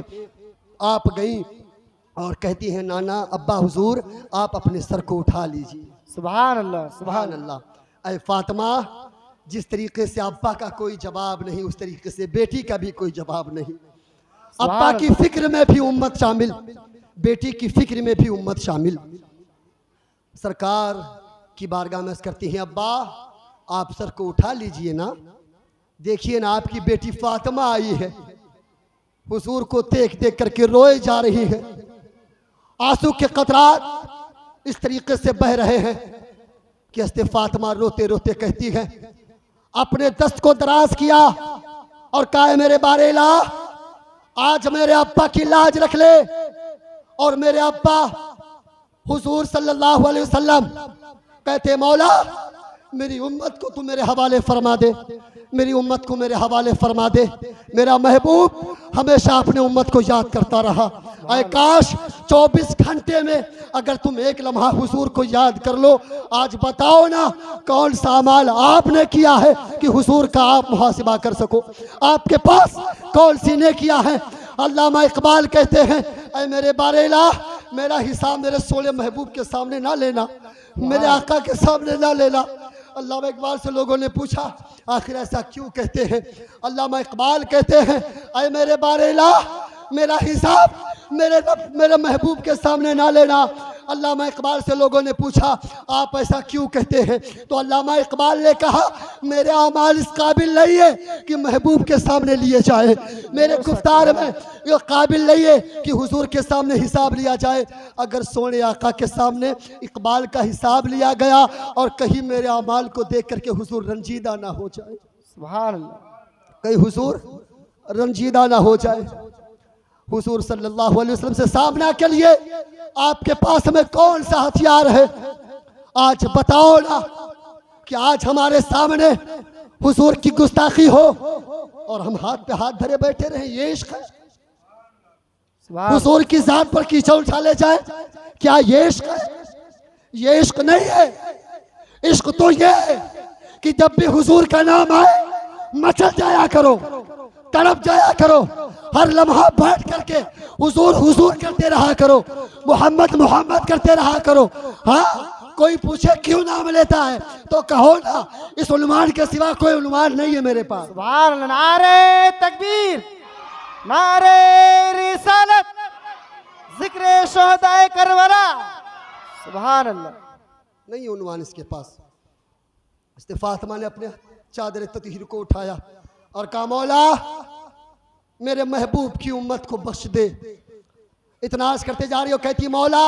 आप गई और कहती हैं नाना अब्बा हुजूर आप अपने सर को उठा लीजिए। सुभान अल्लाह, सुभान सुभान अल्लाह। ऐ फातिमा, जिस तरीके से अब्बा का कोई जवाब नहीं उस तरीके से बेटी का भी कोई जवाब नहीं। अब्बा की फिक्र में भी उम्मत शामिल, बेटी की फिक्र में भी उम्मत शामिल। सरकार की बारगाह में अर्ज़ करती हैं अब्बा आप सर को उठा लीजिए ना, देखिए ना आपकी बेटी फातिमा आई है, हुजूर को देख देख करके रोए जा रही है, आंसू के कतरात इस तरीके से बह रहे हैं कि हज़रत फातिमा रोते रोते कहती है, अपने दस्त को दराज किया और कहा है मेरे बारेला आज मेरे अब्बा की लाज रख ले। और मेरे अब्बा हुजूर सल्लल्लाहु अलैहि वसल्लम कहते मौला मेरी उम्मत को तू मेरे हवाले फरमा दे, मेरी उम्मत को मेरे हवाले फरमा दे। मेरा महबूब हमेशा अपने उम्मत को याद करता रहा। ऐ काश 24 घंटे में अगर तुम एक लम्हा हुजूर को याद कर लो। आज बताओ ना कौन सा अमाल आपने किया है कि हुजूर का आप मुहासिबा कर सको। आपके पास कौन सी नेकियां हैं। अल्लामा इकबाल कहते हैं ऐ मेरे बारेला मेरा हिसाब मेरे सोले महबूब के सामने ना लेना, मेरे आका के सामने ना लेना। अल्लामा इकबाल से लोगों ने पूछा आखिर ऐसा क्यों कहते हैं। अल्लामा इकबाल कहते हैं ऐ मेरे बारेला मेरा हिसाब मेरे महबूब के सामने ना लेना। अल्लामा इकबाल से लोगों ने पूछा आप ऐसा क्यों कहते हैं, तो अल्लामा इकबाल ने कहा मेरे अमाल इस काबिल नहीं है कि महबूब के सामने लिए जाए, मेरे गुफ्तार में ये काबिल नहीं है कि हुजूर के सामने हिसाब लिया जाए। अगर सोने आका के सामने इकबाल का हिसाब लिया गया और कहीं मेरे अमाल को देख करके हुजूर रंजीदा ना हो जाए, सुभान अल्लाह, कहीं हुजूर रंजीदा ना हो जाए। हुजूर सल्लल्लाहु अलैहि वसल्लम से सामना के लिए आपके पास में कौन सा हथियार है। आज बताओ ना कि आज हमारे सामने हुजूर की गुस्ताखी हो और हम हाथ पे हाथ धरे बैठे रहे, ये इश्क है। सुभान हुजूर की जात पर कीचड़ उठा ले जाए, क्या ये इश्क है? ये इश्क नहीं है। इश्क तो ये है कि जब भी हुजूर का नाम आए मचल जाया करो, तड़प जाया करो, हर लम्हा बैठ करके हुजूर हुजूर करते रहा करो, मोहम्मद मोहम्मद करते रहा करो। हाँ कोई पूछे क्यों नाम लेता है तो कहो ना इस उन्वान के सिवा कोई उन्वान नहीं है मेरे पास। सुभान अल्लाह, नारे तकबीर, नारे रिसालत, जिक्र शोहदाए करबला, सुभान अल्लाह। नहीं उन्वान इसके पास। हज़रत फातिमा ने अपने चादर ततहीर को उठाया और कहा मौला मेरे महबूब की उम्मत को बख्श दे। इतना अर्ज करते जा रही हो, कहती मौला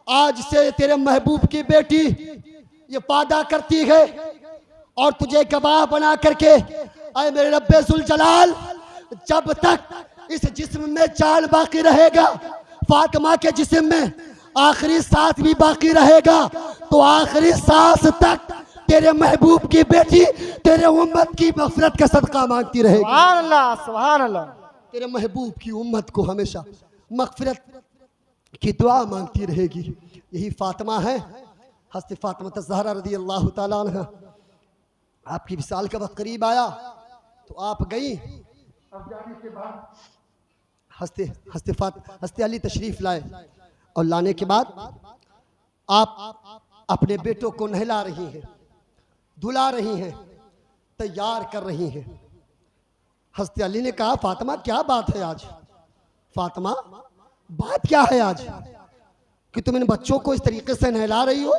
आज से तेरे महबूब की बेटी ये वादा करती है और तुझे गवाह बना करके ऐ मेरे रब्बे जुल जलाल जब तक इस जिस्म में जान बाकी रहेगा, फातिमा के जिस्म में आखिरी सांस भी बाकी रहेगा, तो आखिरी सांस तक तेरे महबूब की बेटी तेरे उम्मत की मग़फ़िरत का सदका मांगती रहेगी। सुभान अल्लाह, सुभान अल्लाह। तेरे महबूब की उम्मत को हमेशा मग़फ़िरत की दुआ मांगती रहेगी। यही फातिमा है, हज़रत फातिमा ज़हरा रज़ी अल्लाह ताला अन्हा। आपकी विसाल का वक्त करीब आया तो आप गई। अब जाने के बाद हज़रत अली तशरीफ़ लाए और लाने के बाद आप अपने बेटों को नहला रही हैं, धुला रही हैं, तैयार कर रही हैं। हज़रत अली ने कहा फातिमा क्या बात है आज, फातिमा बात क्या है आज कि तुम इन बच्चों को इस तरीके से नहला रही हो।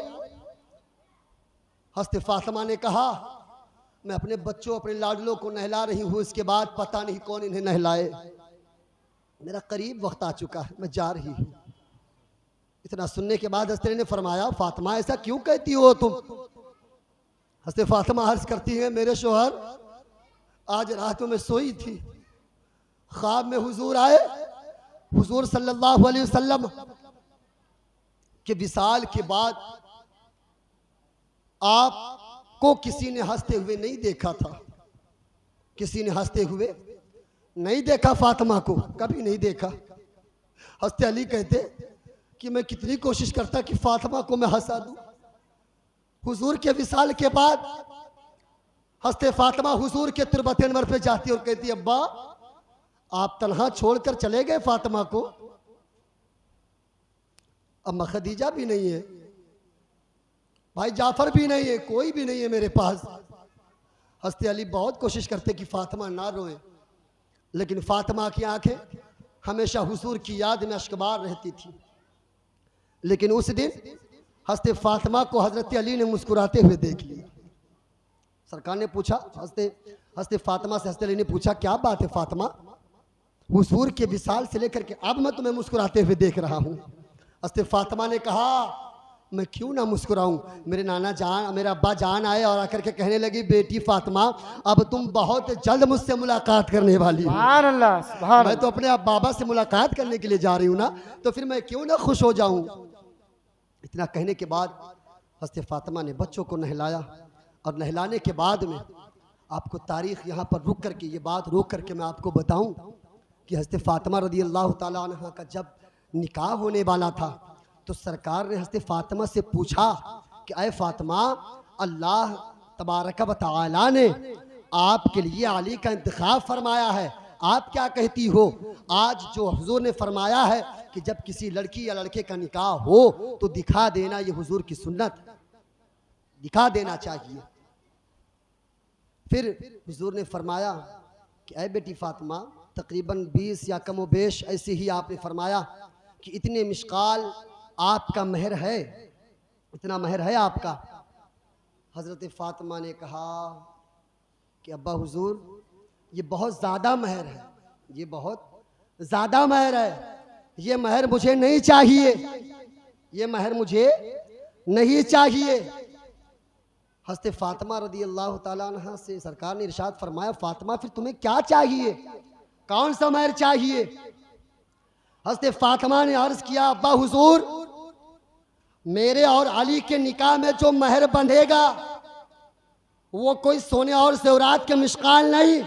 हज़रत फातिमा ने कहा मैं अपने बच्चों अपने लाडलों को नहला रही हूँ, इसके बाद पता नहीं कौन इन्हें नहलाए, मेरा करीब वक्त आ चुका है, मैं जा रही हूँ। इतना सुनने के बाद हज़रत अली ने फरमाया फातिमा ऐसा क्यों कहती हो तुम। हज़रत फातिमा अर्ज करती हैं मेरे शोहर आज रात में सोई थी, ख्वाब में हुजूर आए, हुजूर सल्लल्लाहु अलैहि वसल्लम के विसाल के बाद आप को किसी ने हंसते हुए नहीं देखा था, किसी ने हंसते हुए नहीं देखा फातिमा को, कभी नहीं देखा। हज़रत अली कहते कि मैं कितनी कोशिश करता कि फातिमा को मैं हंसा दूं। हुजूर के विसाल के बाद हज़रत फातिमा हुजूर के तुरबत अनवर पे जाती और कहती, अब्बा आप तन्हा छोड़कर चले गए फातिमा को, अम्मा खदीजा भी नहीं है, भाई जाफर भी नहीं है, कोई भी नहीं है मेरे पास। हज़रत अली बहुत कोशिश करते कि फातिमा ना रोए, लेकिन फातिमा की आंखें हमेशा हुजूर की याद में अश्कबार रहती थी। लेकिन उस दिन हज़रत फातिमा को हज़रत अली ने मुस्कुराते हुए देख लिया। सरकार ने पूछा, हज़रत फातिमा से हज़रत अली ने पूछा, क्या बात है फातिमा, हुजूर के विसाल से लेकर के अब मैं तुम्हें मुस्कुराते हुए देख रहा हूँ। हज़रत फातिमा ने कहा, मैं क्यों ना मुस्कुराऊं, मेरे नाना जान, मेरे अब्बा जान आए और आकर के कहने लगी, बेटी फातिमा अब तुम बहुत जल्द मुझसे मुलाकात करने वाली हो। सुभान अल्लाह, सुभान मैं तो अपने अब बाबा से मुलाकात करने के लिए जा रही हूँ ना, तो फिर मैं क्यों ना खुश हो जाऊं। इतना कहने के बाद हज़रत फातिमा ने बच्चों को नहलाया और नहलाने के बाद में आपको तारीख़ यहाँ पर रुक करके, ये बात रोक करके मैं आपको बताऊं कि हज़रत फातिमा रज़ी अल्लाह ताला अन्हा का जब निकाह होने वाला था तो सरकार ने हज़रत फातिमा से पूछा कि अय फातिमा, अल्लाह तबारक व तआला ने आपके लिए अली का इंतखाब फरमाया है, आप क्या कहती हो। आज जो हुजूर ने फरमाया है कि जब किसी लड़की या लड़के का निकाह हो तो दिखा देना, ये हुजूर की सुन्नत, दिखा देना चाहिए। फिर हुजूर ने फरमाया कि अय बेटी फातिमा, तकरीबन 20 या कम व बेश ऐसे ही आपने फरमाया कि इतने मिशकाल आपका महर है, इतना महर है आपका। हज़रत फातिमा ने कहा कि अब्बा हुजूर, ये बहुत ज़्यादा महर है, ये बहुत ज़्यादा महर है, ये महर मुझे नहीं चाहिए, ये महर मुझे नहीं चाहिए। हज़रत फातिमा रज़ी अल्लाह ताला अन्हा से सरकार ने इरशाद फरमाया, फातिमा फिर तुम्हें क्या चाहिए, कौन सा महर चाहिए। हज़रत फातिमा ने अर्ज़ किया, अब्बा हुजूर, मेरे और अली के निकाह में जो महर बंधेगा वो कोई सोने और ज़ेवरात के मिशकाल नहीं,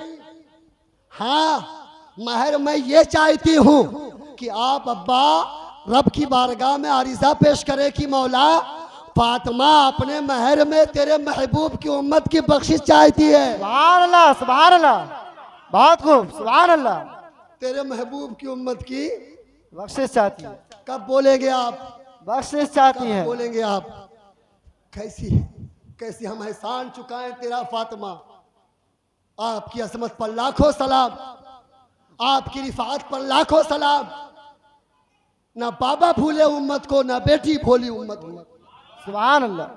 हाँ महर मैं ये चाहती हूँ कि आप अब्बा रब की बारगाह में आरिज़ा पेश करें कि मौला फातिमा अपने महर में तेरे महबूब की उम्मत की बख्शिश चाहती है। सुभान अल्लाह, सुभान अल्लाह, बहुत खूब, सुभान अल्लाह, तेरे महबूब की उम्मत की बख्शिश चाहती है। कब बोलेंगे आप, बख्शिश चाहती कब है। बोलेंगे आप। कैसी कैसी हम एहसान चुकाएं तेरा फातिमा। आपकी अजमत पर लाखों सलाम, आपकी रिफात पर लाखों सलाम। ना बाबा भूले उम्मत को, ना बेटी भूली उम्मत को। सुभान अल्लाह।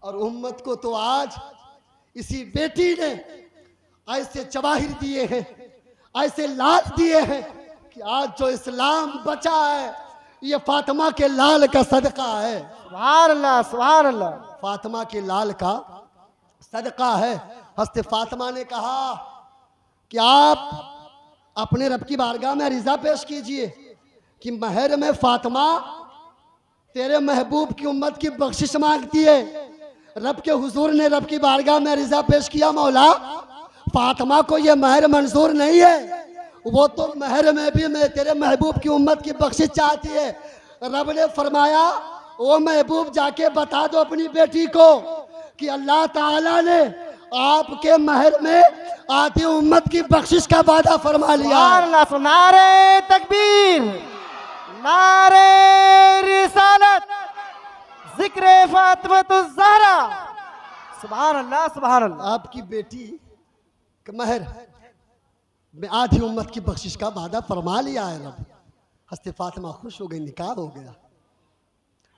और उम्मत को तो आज इसी बेटी ने ऐसे जवाहिर दिए हैं, ऐसे लाल दिए हैं कि आज जो इस्लाम बचा है ये फातिमा के लाल का सदका है। सुभान अल्लाह, सुभान अल्लाह। फातिमा के लाल का सदका है। हज़रत फातिमा ने कहा कि आप अपने रब की बारगाह में रिज़ा पेश कीजिए कि महर में फातिमा तेरे महबूब की उम्मत की बख्शिश मांगती है। रब के हुजूर ने रब की बारगाह में रिज़ा पेश किया, मौला फातिमा को ये महर मंजूर नहीं है, वो तो महर में भी मैं तेरे महबूब की उम्मत की बख्शिश चाहती है। रब ने फरमाया, ओ महबूब जाके बता दो अपनी बेटी को कि अल्लाह ताला ने आपके महर में आती उम्मत की बख्शिश का वादा फरमा लिया। सुभान अल्लाह। नारे तकबीर, नारे रिसालत, जिक्र फातिमतुज़ ज़हरा। सुभान अल्लाह, सुभान अल्लाह। आपकी बेटी का महर में आधी उम्मत की बख्शिश का वादा फरमा लिया है रब। हज़रत फातिमा खुश हो गई, निकाह हो गया।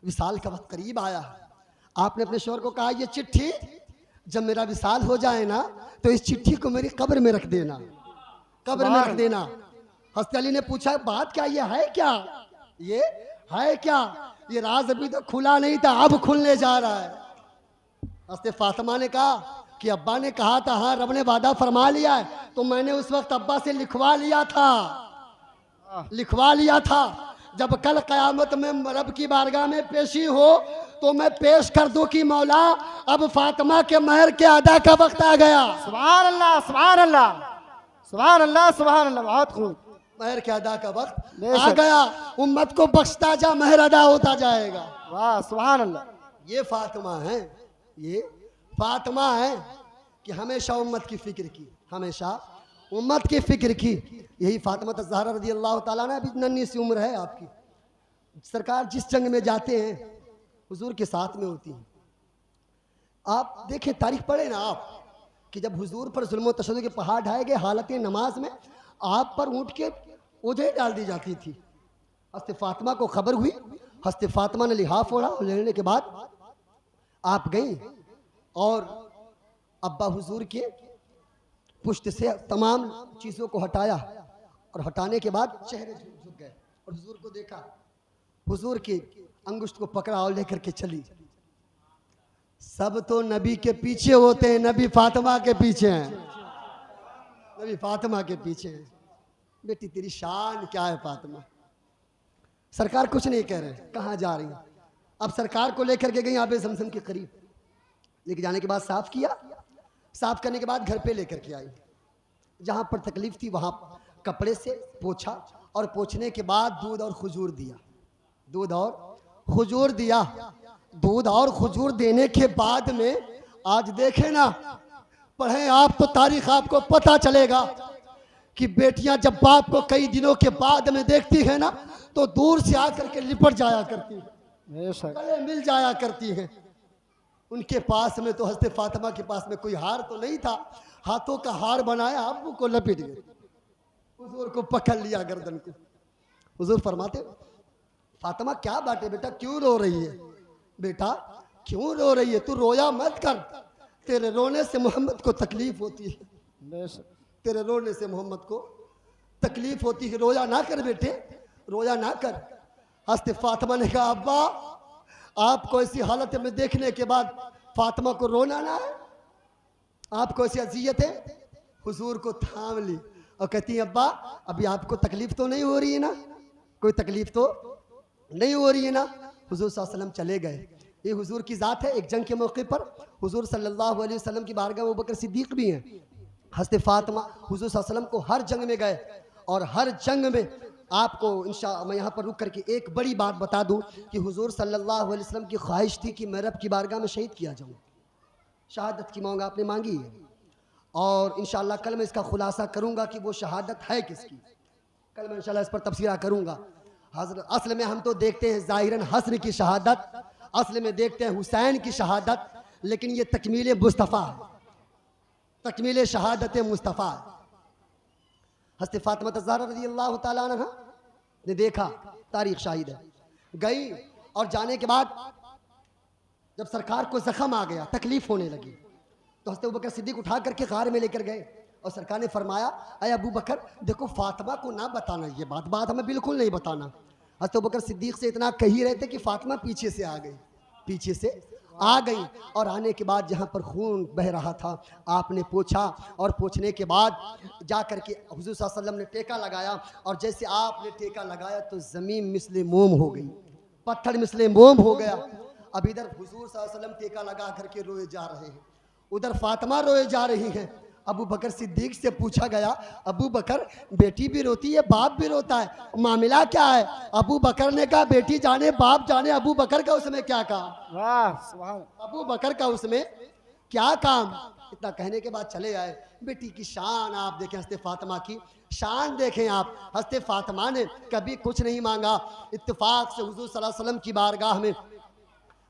विसाल का वक्त करीब आया। आपने अपने शौहर को कहा, ये चिट्ठी जब मेरा विसाल हो जाए ना तो इस चिट्ठी को मेरी कब्र में रख देना, कब्र में रख देना। हज़रत अली ने पूछा, बात क्या, ये है क्या, ये है क्या, ये राज अभी तो खुला नहीं था, अब खुलने जा रहा है। हज़रत फातिमा ने कहा कि अब्बा ने कहा था, हाँ रब ने वादा फरमा लिया है, तो मैंने उस वक्त अब्बा से लिखवा लिया था, लिखवा लिया था। जब कल क़यामत में रब की बारगाह में पेशी हो तो मैं पेश कर दूं कि मौला अब फातिमा के महर के अदा का वक्त आ गया। सुभान अल्लाह सुभान अल्लाह सुभान अल्लाह सुभान अल्लाह। बहुत खूब। महर के अदा का वक्त आ बेशक। गया। उम्मत को बख्शता जा, महर अदा होता जाएगा। वाह सुभान अल्लाह। ये फातिमा है, ये फातिमा है कि हमेशा उम्मत की फिक्र की, हमेशा उम्मत की फिक्र की। यही फातिमा ज़हरा रज़ी अल्लाह ताला ने, अभी नन्ही सी उम्र है आपकी, सरकार जिस जंग में जाते हैं हुजूर के साथ में होती हैं। आप देखें, तारीख पढ़े ना आप, कि जब हुजूर पर जुल्म तशद्दुद के पहाड़ ढाए गए, हालत नमाज में आप पर ऊँट के ओझे डाल दी जाती थी। हस्ते फातिमा को खबर हुई, हस्ते फातिमा ने लिहाफ ओढ़ा, लेने के बाद आप गई और अब्बा हुजूर के पुश्त से तमाम चीज़ों को हटाया और हटाने के बाद चेहरे झुक गए और हुजूर को देखा। हुजूर की अंगुष्ठ को पकड़ा और लेकर के चली। सब तो नबी के पीछे होते हैं, नबी फातिमा के पीछे हैं, नबी फातिमा के पीछे हैं। बेटी तेरी शान क्या है फातिमा। सरकार कुछ नहीं कह रहे, कहाँ जा रही हैं। अब सरकार को लेकर के गई आबे ज़मज़म के करीब, लेके जाने के बाद साफ़ किया, साफ़ करने के बाद घर पे लेकर के आई। जहाँ पर तकलीफ़ थी वहाँ कपड़े से पोछा और पोछने के बाद दूध और खजूर दिया, दूध और खजूर दिया। दूध और खजूर देने के बाद में आज देखें ना, पढ़ें आप तो तारीख आपको पता चलेगा कि बेटियां जब बाप को कई दिनों के बाद में देखती है ना, तो दूर से आकर के लिपट जाया करती है, गले मिल जाया करती हैं। उनके पास में तो हज़रत फातिमा के पास में कोई हार तो नहीं था, हाथों का हार बनाया, अब्बू को लपेट गए, हुजूर को पकड़ लिया गर्दन को। हुजूर फरमाते, फातिमा क्या बात है बेटा, क्यों रो रही है? बेटा क्यों रो रही है? तू रोया मत कर, तेरे रोने से मोहम्मद को तकलीफ होती है, तेरे रोने से मोहम्मद को तकलीफ होती है, रोया ना कर बेटे, रोया ना कर। हस्ते फातिमा ने कहा, अब्बा आपको ऐसी हालत में देखने के बाद फातिमा को रोना ना है, आपको ऐसी अजियत है। हुजूर को थाम ली और कहती है, अब्बा अभी आपको तकलीफ तो नहीं हो रही है ना, कोई तकलीफ तो नहीं हो रही है ना। हुजूर सल्लल्लाहु अलैहि वसल्लम चले गए। ये हुजूर की ज़ात है। एक जंग के मौके पर हुजूर सल्लल्लाहु अलैहि वसल्लम की बारगाह में अबू बकर सिद्दीक भी हैं। हज़रत फातिमा हुजूर सल्लल्लाहु अलैहि वसल्लम को हर जंग में गए और हर जंग में आपको इंशाअल्लाह मैं यहाँ पर रुक करके एक बड़ी बात बता दूँ कि हुजूर सल्लल्लाहु अलैहि वसल्लम की ख्वाहिश थी कि मैं रब की बारगाह में शहीद किया जाऊँ। शहादत की मांग आपने मांगी है और इंशाअल्लाह कल मैं इसका खुलासा करूँगा कि वो शहादत है किसकी। कल मैं इंशाअल्लाह इस पर तफसीरा करूँगा। असल में हम तो देखते हैं ज़ाहिरन हसन की शहादत, असल में देखते हैं हुसैन की शहादत, लेकिन ये तकमील मुस्तफ़ा है, तकमील शहादत मुस्तफ़ा है। हज़रत फातिमा ज़हरा रज़ी अल्लाह ताला अन्हा ने देखा, तारीख शाहिद है, गई और जाने के बाद जब सरकार को ज़ख्म आ गया, तकलीफ़ होने लगी, तो हज़रत अबू बकर सिद्दीक उठा करके गार में लेकर गए और सरकार ने फरमाया, अरे अबू बकर देखो फातिमा को ना बताना, ये बात हमें बिल्कुल नहीं बताना। हज़रत अबू बकर सिद्दीक से इतना कह ही रहे थे कि फातिमा पीछे से आ गई, पीछे से आ गई और आने के बाद जहाँ पर खून बह रहा था आपने पूछा और पूछने के बाद जा कर के हुज़ूर सल्लल्लाहु अलैहि वसल्लम ने टेका लगाया और जैसे आपने टेका लगाया तो ज़मीन मिसले मोम हो गई, पत्थर मिसले मोम हो गया। अब इधर हुज़ूर सल्लल्लाहु अलैहि वसल्लम टेका लगा करके रोए जा रहे हैं, उधर फातिमा रोए जा रही हैं। अबू बकर सिद्दीक से पूछा गया, अबू बकर बेटी भी रोती है बाप भी रोता है, मामला क्या है? अबू बकर ने कहा बेटी जाने बाप जाने, अबू बकर का उसमें क्या काम, वाह सुभान, अबू बकर का उसमें क्या काम। इतना कहने के बाद चले आए। बेटी की शान आप देखें, हज़रत फातिमा की शान देखें आप। हज़रत फातिमा ने कभी कुछ नहीं मांगा, इत्तेफाक से हुज़ूर सल्लल्लाहु अलैहि वसल्लम की बारगाह में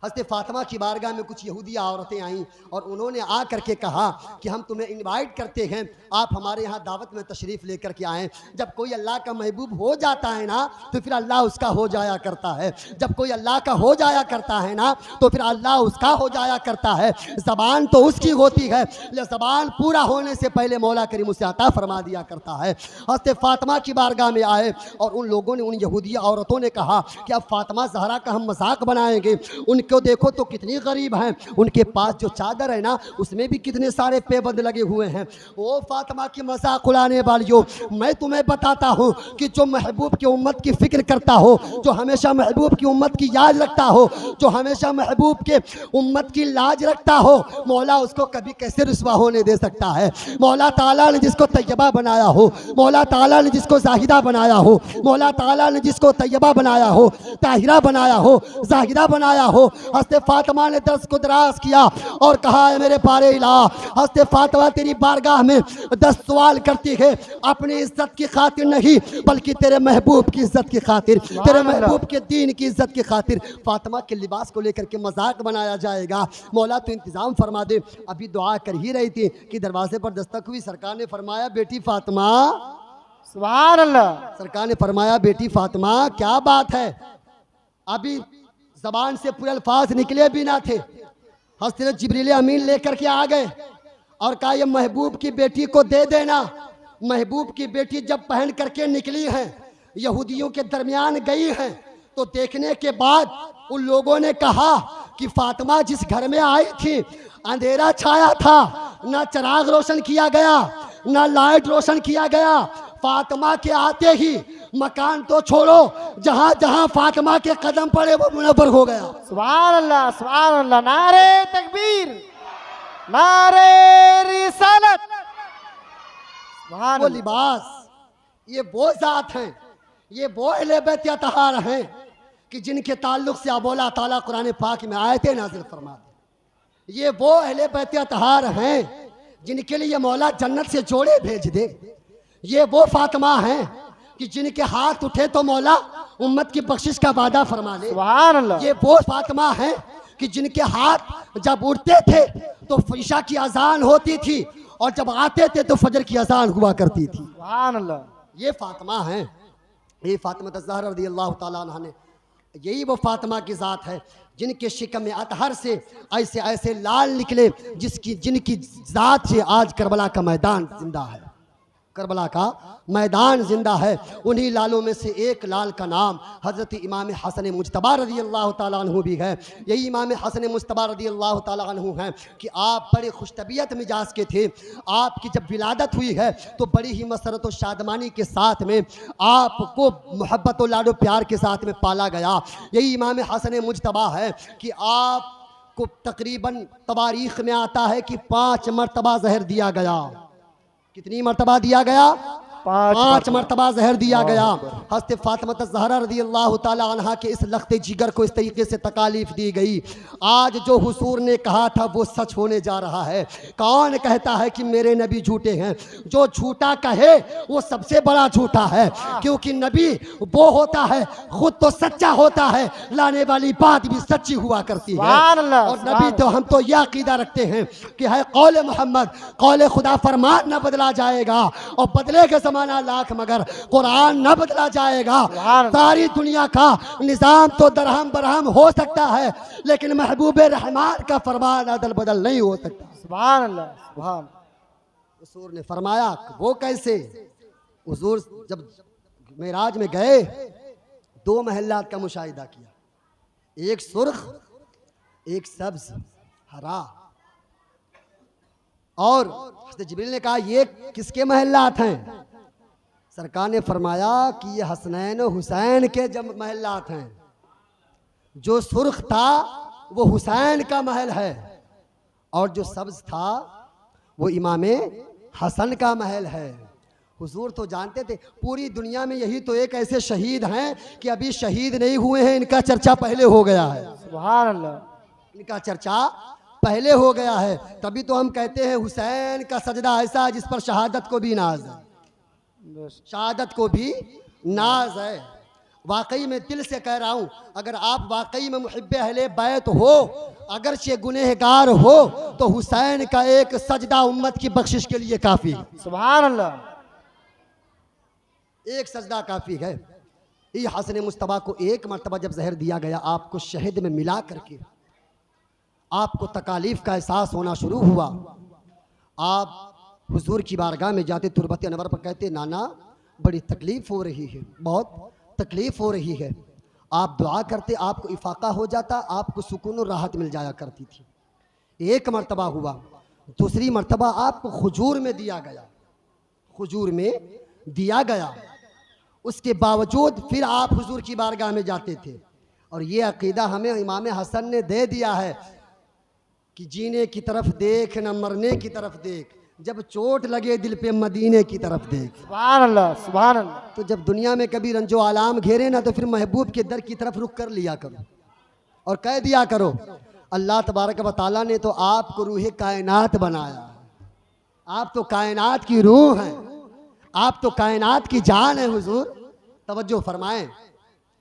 हज़रत फातिमा की बारगाह में कुछ यहूदिया औरतें आईं और उन्होंने आ करके कहा कि हम तुम्हें इनवाइट करते हैं, आप हमारे यहाँ दावत में तशरीफ़ लेकर के आएँ। जब कोई अल्लाह का महबूब हो जाता है ना तो फिर अल्लाह उसका हो जाया करता है, जब कोई अल्लाह का हो जाया करता है ना तो फिर अल्लाह उसका हो जाया करता है। ज़बान तो उसकी होती है, ज़बान पूरा होने से पहले मौला करीम उसे अता फरमा दिया करता है। हज़रत फातिमा की बारगाह में आए और उन लोगों ने, उन यहूदिया औरतों ने कहा कि अब फातिमा ज़हरा का हम मजाक बनाएंगे, उनके को देखो तो कितनी गरीब हैं, उनके पास जो चादर है ना उसमें भी कितने सारे पेबंद लगे हुए हैं। ओ फातिमा की मजाक उड़ाने वालियों, मैं तुम्हें बताता हूँ कि जो महबूब की उम्मत की फिक्र करता हो, जो हमेशा महबूब की उम्मत की याद रखता हो, जो हमेशा महबूब के उम्मत की लाज रखता हो, मौला उसको कभी कैसे रुसवा होने दे सकता है। मौला ताला ने जिसको तैयबा बनाया हो, मौला ताला ने जिसको जाहिदा बनाया हो, मौला ताला ने जिसको तैयबा बनाया हो, ताहिरा बनाया हो, जाहिदा बनाया हो, हस्ते फातिमा ने दर्स को दराज किया और कहा है मेरे पारे इला, हस्ते फातिमा तेरी बारगाह में 10 सवाल करती है, अपनी इज्जत की खातिर नहीं बल्कि तेरे महबूब की इज्जत की खातिर, तेरे महबूब के दीन की इज्जत की खातिर। फातिमा के लिबास को लेकर के मजाक बनाया जाएगा। मौला तो इंतजाम फरमा दे। अभी दुआ कर ही रही थी कि दरवाजे पर दस्तक हुई। सरकार ने फरमाया बेटी फातिमा, सुभान अल्लाह। सरकार ने फरमाया बेटी फातिमा क्या बात है। अभी जबान से पूरे अल्फाज निकले भी ना थे, हज़रत जिब्रील अमीन लेकर के आ गए और कहा ये महबूब की बेटी को दे देना। महबूब की बेटी जब पहन करके निकली है, यहूदियों के दरमियान गई है, तो देखने के बाद उन लोगों ने कहा कि फातिमा जिस घर में आई थी अंधेरा छाया था, ना चिराग रोशन किया गया, ना लाइट रोशन किया गया। फातिमा के आते ही मकान तो छोड़ो, जहां जहां फातिमा के कदम पड़े वो मुनव्वर हो गया। सुभान अल्लाह, सुभान अल्लाह। नारे तकबीर, नारे रिसालत। सुभान वो अल्लाह। लिबास, ये वो जात हैं, ये वो अहले बैत अतहार हैं कि जिनके ताल्लुक से अब अल्लाह ताला कुरान पाक में आयतें नाज़िल फरमाते। ये वो अहले बैत अतहार हैं जिनके लिए मौला जन्नत से जोड़े भेज दे। ये वो फातिमा हैं कि जिनके हाथ उठे तो मौला उम्मत की बख्शिश का वादा फरमा ले। सुभान अल्लाह। ये वो फातिमा हैं कि जिनके हाथ जब उठते थे तो ईशा की अजान होती थी और जब आते थे तो फजर की अजान हुआ करती थी। सुभान अल्लाह। ये फातिमा हैं, ये फातिमा ज़हरा रज़ियल्लाहु ताला अन्हा ने, यही वो फातिमा की ज़ात है जिनके शिकम में अतहर से ऐसे ऐसे लाल निकले जिनकी ज़ात से आज करबला का मैदान जिंदा है। करबला का मैदान जिंदा है। उन्हीं लालों में से एक लाल का नाम हज़रत इमाम हसन मुज्तबा रज़ियल्लाहु ताला अन्हु भी है। यही इमाम हसन मुज्तबा रज़ियल्लाहु ताला अन्हु हैं कि आप बड़े खुश तबीयत मिजाज के थे। आपकी जब विलादत हुई है तो बड़ी ही मसरत और शादमानी के साथ में आपको मोहब्बत और लाडो प्यार के साथ में पाला गया। यही इमाम हसन मुज्तबा है कि आपको तकरीबन तवारीख़ में आता है कि 5 मरतबा जहर दिया गया। कितनी मरतबा दिया गया? 5 मरतबा जहर दिया गया। हज़रत फातिमा ज़हरा रज़ियल्लाहु ताला अन्हा के इस लख्ते जिगर को इस तरीके से तकालीफ दी गई। आज जो हुजूर ने कहा था वो सच होने जा रहा है। कौन कहता है कि मेरे नबी झूठे हैं? जो झूठा कहे वो सबसे बड़ा झूठा है, क्योंकि नबी वो होता है खुद तो सच्चा होता है, लाने वाली बात भी सच्ची हुआ करती है। और नबी तो हम तो यह अकीदा रखते हैं कि है कौले मोहम्मद, कौले खुदा, फरमान न बदला जाएगा और बदलेगा ज़माना लाख मगर कुरान न बदला जाएगा। सारी दुनिया का निज़ाम तो दरहम बरहम हो सकता है लेकिन महबूब रहमान का फरमान अदल बदल नहीं हो सकता। सुभान अल्लाह, सुभान। हुजूर ने फरमाया वो कैसे? हुजूर जब मेराज में गए 2 महल्लात का मुशाहिदा किया, एक सुर्ख एक सब्ज हरा, और जिब्रील ने कहा ये किसके महल्लात हैं? सरकार ने फरमाया कि ये हसनैन और हुसैन के जब महल्लात हैं। जो सुर्ख था वो हुसैन का महल है और जो सब्ज था वो इमामे हसन का महल है। हुजूर तो जानते थे पूरी दुनिया में यही तो एक ऐसे शहीद हैं कि अभी शहीद नहीं हुए हैं, इनका चर्चा पहले हो गया है। सुभान अल्लाह। इनका चर्चा पहले हो गया है। तभी तो हम कहते हैं हुसैन का सजदा ऐसा है जिस पर शहादत को भी नाज है, शहादत को भी नाज है। वाकई में दिल से कह रहा हूँ, अगर आप वाकई में मुहिब्बे अहले बैत हो, अगर से गुनहगार हो, तो हुसैन का एक सजदा उम्मत की बख्शिश के लिए काफ़ी है। सुभान अल्लाह। एक सजदा काफ़ी है। ये हसन मुस्तबा को एक मरतबा जब जहर दिया गया, आपको शहद में मिला करके आपको तकालीफ का एहसास होना शुरू हुआ। आप हुजूर की बारगाह में जाते, तुरबत अनवर पर कहते नाना बड़ी तकलीफ़ हो रही है, बहुत तकलीफ़ हो रही है। आप दुआ करते, आपको इफाका हो जाता, आपको सुकून और राहत मिल जाया करती थी। एक मर्तबा हुआ, दूसरी मर्तबा आपको खुजूर में दिया गया, खुजूर में दिया गया, उसके बावजूद फिर आप हुजूर की बारगाह में जाते थे। और ये अकीदा हमें इमाम हसन ने दे दिया है कि जीने की तरफ देख न मरने की तरफ देख, जब चोट लगे दिल पे मदीने की तरफ देख। सुभान अल्लाह, सुभान अल्लाह। तो जब दुनिया में कभी रंजो आलाम घेरे ना, तो फिर महबूब के दर की तरफ रुख कर लिया करो और कह दिया करो, अल्लाह तबारक व तआला ने तो आपको रूह कायनात बनाया, आप तो कायनात की रूह हैं, आप तो कायनात की जान है हुजूर। तवज्जो फरमाएं,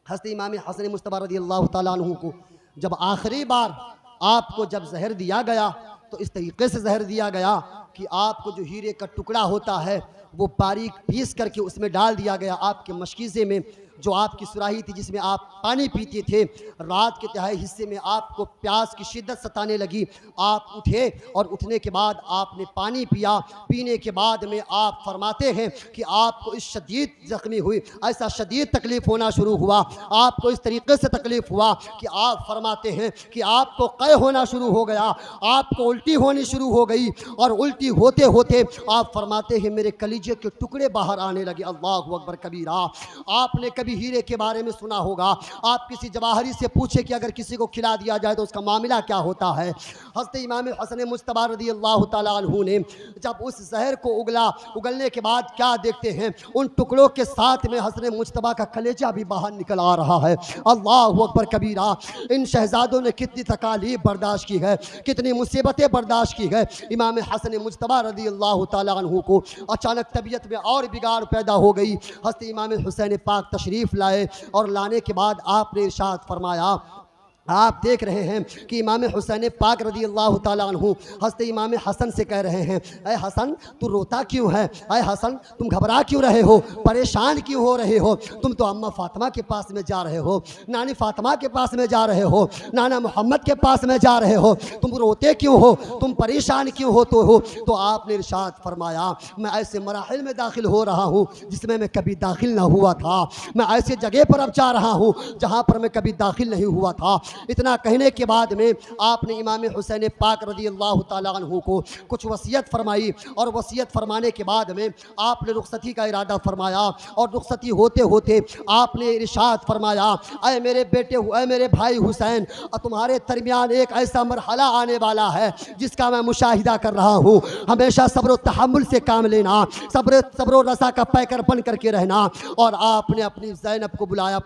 हज़रत इमाम हसन मुज्तबा रज़ियल्लाहु ताला अन्हु को जब आखिरी बार आपको जब जहर दिया गया, तो इस तरीके से जहर दिया गया कि आपको जो हीरे का टुकड़ा होता है वो बारीक पीस करके उसमें डाल दिया गया। आपके मशकीज़े में जो आपकी सुराही थी जिसमें आप पानी पीते थे, रात के तिहाई हिस्से में आपको प्यास की शिद्दत सताने लगी, आप उठे और उठने के बाद आपने पानी पिया। पीने के बाद में आप फरमाते हैं कि आपको इस शदीद ज़ख्मी हुई, ऐसा शदीद तकलीफ़ होना शुरू हुआ, आपको इस तरीके से तकलीफ़ हुआ कि आप फरमाते हैं कि आपको क़य होना शुरू हो गया, आपको उल्टी होनी शुरू हो गई, और उल्टी होते होते आप फरमाते हैं मेरे कलीजे के टुकड़े बाहर आने लगे। अल्लाहु अकबर कबीरा। आपने कभी हीरे के बारे में सुना होगा, आप किसी जवाहरी से पूछे कि अगर किसी को खिला दिया जाए तो उसका मामला क्या होता है। हज़रत इमाम हसन मुज्तबा रज़ियल्लाहु ताला अन्हु ने जब उस जहर को उगलने के बाद क्या देखते हैं, उन टुकड़ों के साथ में हसन मुज्तबा का कलेजा भी बाहर निकल आ रहा है। अल्लाहु अकबर कबीरा। इन शहजादों ने कितनी तकालीफ बर्दाश्त की है, कितनी मुसीबतें बर्दाश्त की है। इमाम हसन मुज्तबा रज़ियल्लाहु ताला अन्हु को अचानक तबीयत में और बिगाड़ पैदा हो गई। हज़रत इमाम हुसैन पाक तशरीफ़ लाए और लाने के बाद आपने इरशाद फरमाया, आप देख रहे हैं कि इमाम हुसैन पाक रज़ियल्लाहु ताला अन्हु हज़रत इमाम हसन से कह रहे हैं, ऐ हसन तू रोता क्यों है, ऐ हसन तुम घबरा क्यों रहे हो, परेशान क्यों हो रहे हो, तुम तो अम्मा फ़ातिमा के पास में जा रहे हो, नानी फ़ातिमा के पास में जा रहे हो, नाना मोहम्मद के पास में जा रहे हो, तुम रोते क्यों हो, तुम परेशान क्यों होते हो। तो आपने इरशाद फरमाया, मैं ऐसे मराहिल में दाखिल हो रहा हूँ जिसमें मैं कभी दाखिल ना हुआ था, मैं ऐसे जगह पर अब जा रहा हूँ जहाँ पर मैं कभी दाखिल नहीं हुआ था। इतना कहने के बाद में आपने इमाम हुसैन पाक रज़ियल्लाहु ताला अन्हु को कुछ वसीयत फरमाई, और वसीयत फरमाने के बाद में आपने रुखसती का इरादा फरमाया, और रुखसती होते होते आपने इरशाद फरमाया, ऐ मेरे बेटे, ऐ मेरे भाई हुसैन, तुम्हारे दरमियान एक ऐसा मरहला आने वाला है जिसका मैं मुशाहिदा कर रहा हूँ। हमेशा सब्र व तहम्मुल से काम लेना, सब्र रसा का पैकर बन करके रहना। और आपने अपनी ज़ैनब को बुलाया,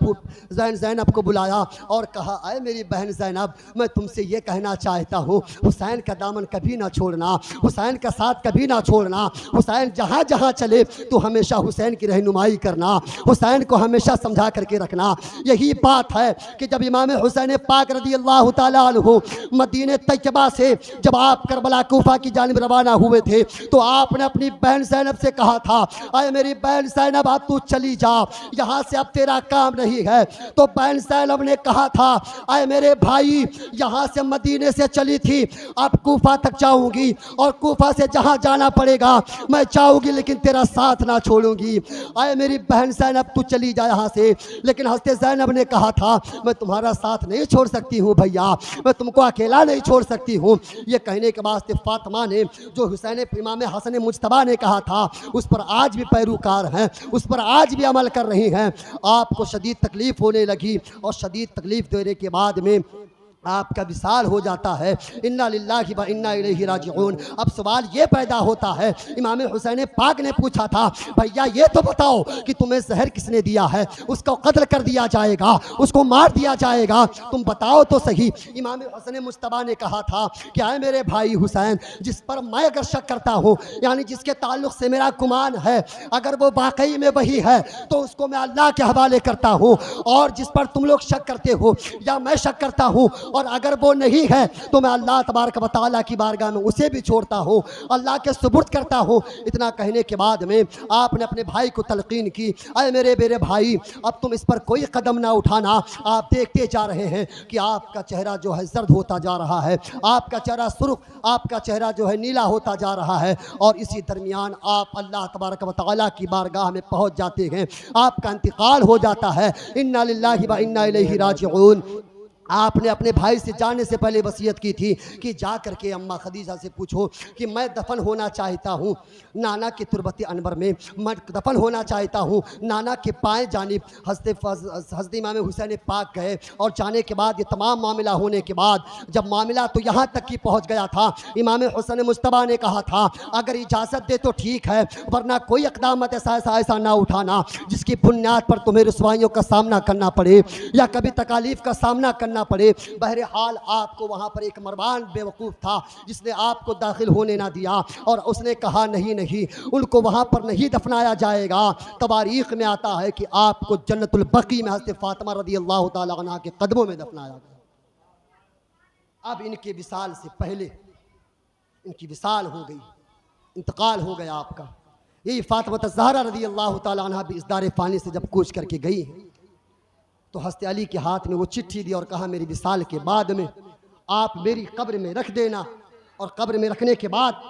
ज़ैनब को बुलाया और कहा, ऐ मेरी बहन ज़ैनब, मैं तुमसे ये कहना चाहता हूँ, हुसैन का दामन कभी ना छोड़ना, हुसैन का साथ कभी ना छोड़ना। हुसैन जहाँ जहाँ चले तो हमेशा हुसैन की रहनुमाई करना, हुसैन को हमेशा समझा करके रखना। यही बात है कि जब इमाम हुसैन पाक रज़ियल्लाहु ताला अन्हु मदीने तैयबा से जब आप करबला कूफा की जानिब रवाना हुए थे, तो आपने अपनी बहन ज़ैनब से कहा था, अरे मेरी बहन ज़ैनब अब तू चली जा, यहाँ से अब तेरा काम नहीं है। तो बहन ज़ैनब ने कहा था, अरे मेरे भाई, यहाँ से मदीने से चली थी, अब कूफा तक जाऊंगी, और कूफा से जहाँ जाना पड़ेगा मैं जाऊंगी, लेकिन तेरा साथ ना छोड़ूंगी। अरे मेरी बहन ज़ैनब तू चली जा यहाँ से। लेकिन हज़रत ज़ैनब ने कहा था, मैं तुम्हारा साथ नहीं छोड़ सकती हूँ भैया, मैं तुमको अकेला नहीं छोड़ सकती हूँ। ये कहने के बाद फातिमा ने जो हुसैन इमाम हसन मुज्तबा ने कहा था उस पर आज भी पैरोकार हैं, उस पर आज भी अमल कर रही हैं। आपको शदीद तकलीफ़ होने लगी, और शदीद तकलीफ़ देने के बाद में आपका विसाल हो जाता है। इन्ना लिल्लाहि व इन्ना इलैहि राजिऊन। अब सवाल ये पैदा होता है, इमाम हुसैन पाक ने पूछा था, भैया ये तो बताओ कि तुम्हें जहर किसने दिया है, उसको कत्ल कर दिया जाएगा, उसको मार दिया जाएगा, तुम बताओ तो सही। इमाम हुसैन मुज्तबा ने कहा था कि आए मेरे भाई हुसैन, जिस पर मैं अगर शक करता हूँ, यानी जिसके ताल्लुक़ से मेरा गुमान है, अगर वो वाकई में वही है तो उसको मैं अल्लाह के हवाले करता हूँ, और जिस पर तुम लोग शक करते हो या मैं शक करता हूँ और अगर वो नहीं है तो मैं अल्लाह तबारक व तआला की बारगाह में उसे भी छोड़ता हूँ, अल्लाह के सुपुर्द करता हूँ। इतना कहने के बाद में आपने अपने भाई को तलकीन की, अरे मेरे भाई अब तुम इस पर कोई कदम ना उठाना। आप देखते जा रहे हैं कि आपका चेहरा जो है जर्द होता जा रहा है, आपका चेहरा सुर्ख, आपका चेहरा जो है नीला होता जा रहा है। और इसी दरमियान आप अल्लाह तबारक व तआला की बारगाह में पहुंच जाते हैं, आपका इंतकाल हो जाता है। इन्ना लिल्लाहि व इन्ना इलैहि राजिऊन। आपने अपने भाई से जाने से पहले वसीयत की थी कि जा करके अम्मा खदीजा से पूछो कि मैं दफन होना चाहता हूँ नाना के तुरबत अनवर में, मैं दफन होना चाहता हूँ नाना के पाएँ जानिब। हज़रत इमाम हुसैन पाक गए और जाने के बाद ये तमाम मामला होने के बाद जब मामला तो यहाँ तक कि पहुँच गया था, इमाम हुसैन मुज्तबा ने कहा था अगर इजाज़त दे तो ठीक है, वरना कोई इक़दामत ऐसा ना उठाना जिसकी बुनियाद पर तुम्हें रुसवाइयों का सामना करना पड़े या कभी तकालीफ का सामना करना पड़े। बहरहाल आपको वहां पर एक मरवान बेवकूफ़ था जिसने आपको दाखिल होने ना दिया और उसने कहा नहीं उनको वहां पर नहीं दफनाया जाएगा। तवारीख में आता है कि आपको जन्नतुल बकी में हज़रत फातिमा रज़ी अल्लाह तआला अन्हा के कदमों में दफनाया गया। अब इनके विसाल से पहले इनकी विसाल हो गई, इंतकाल हो गया आपका। यही फातिमा ज़हरा रज़ी अल्लाह तआला अन्हा भी इस दारे फ़ानी से जब कूच करके गई है तो हज़रत अली के हाथ में वो चिट्ठी दी और कहा मेरी विसाल के बाद में आप मेरी कब्र में रख देना। और कब्र में रखने के बाद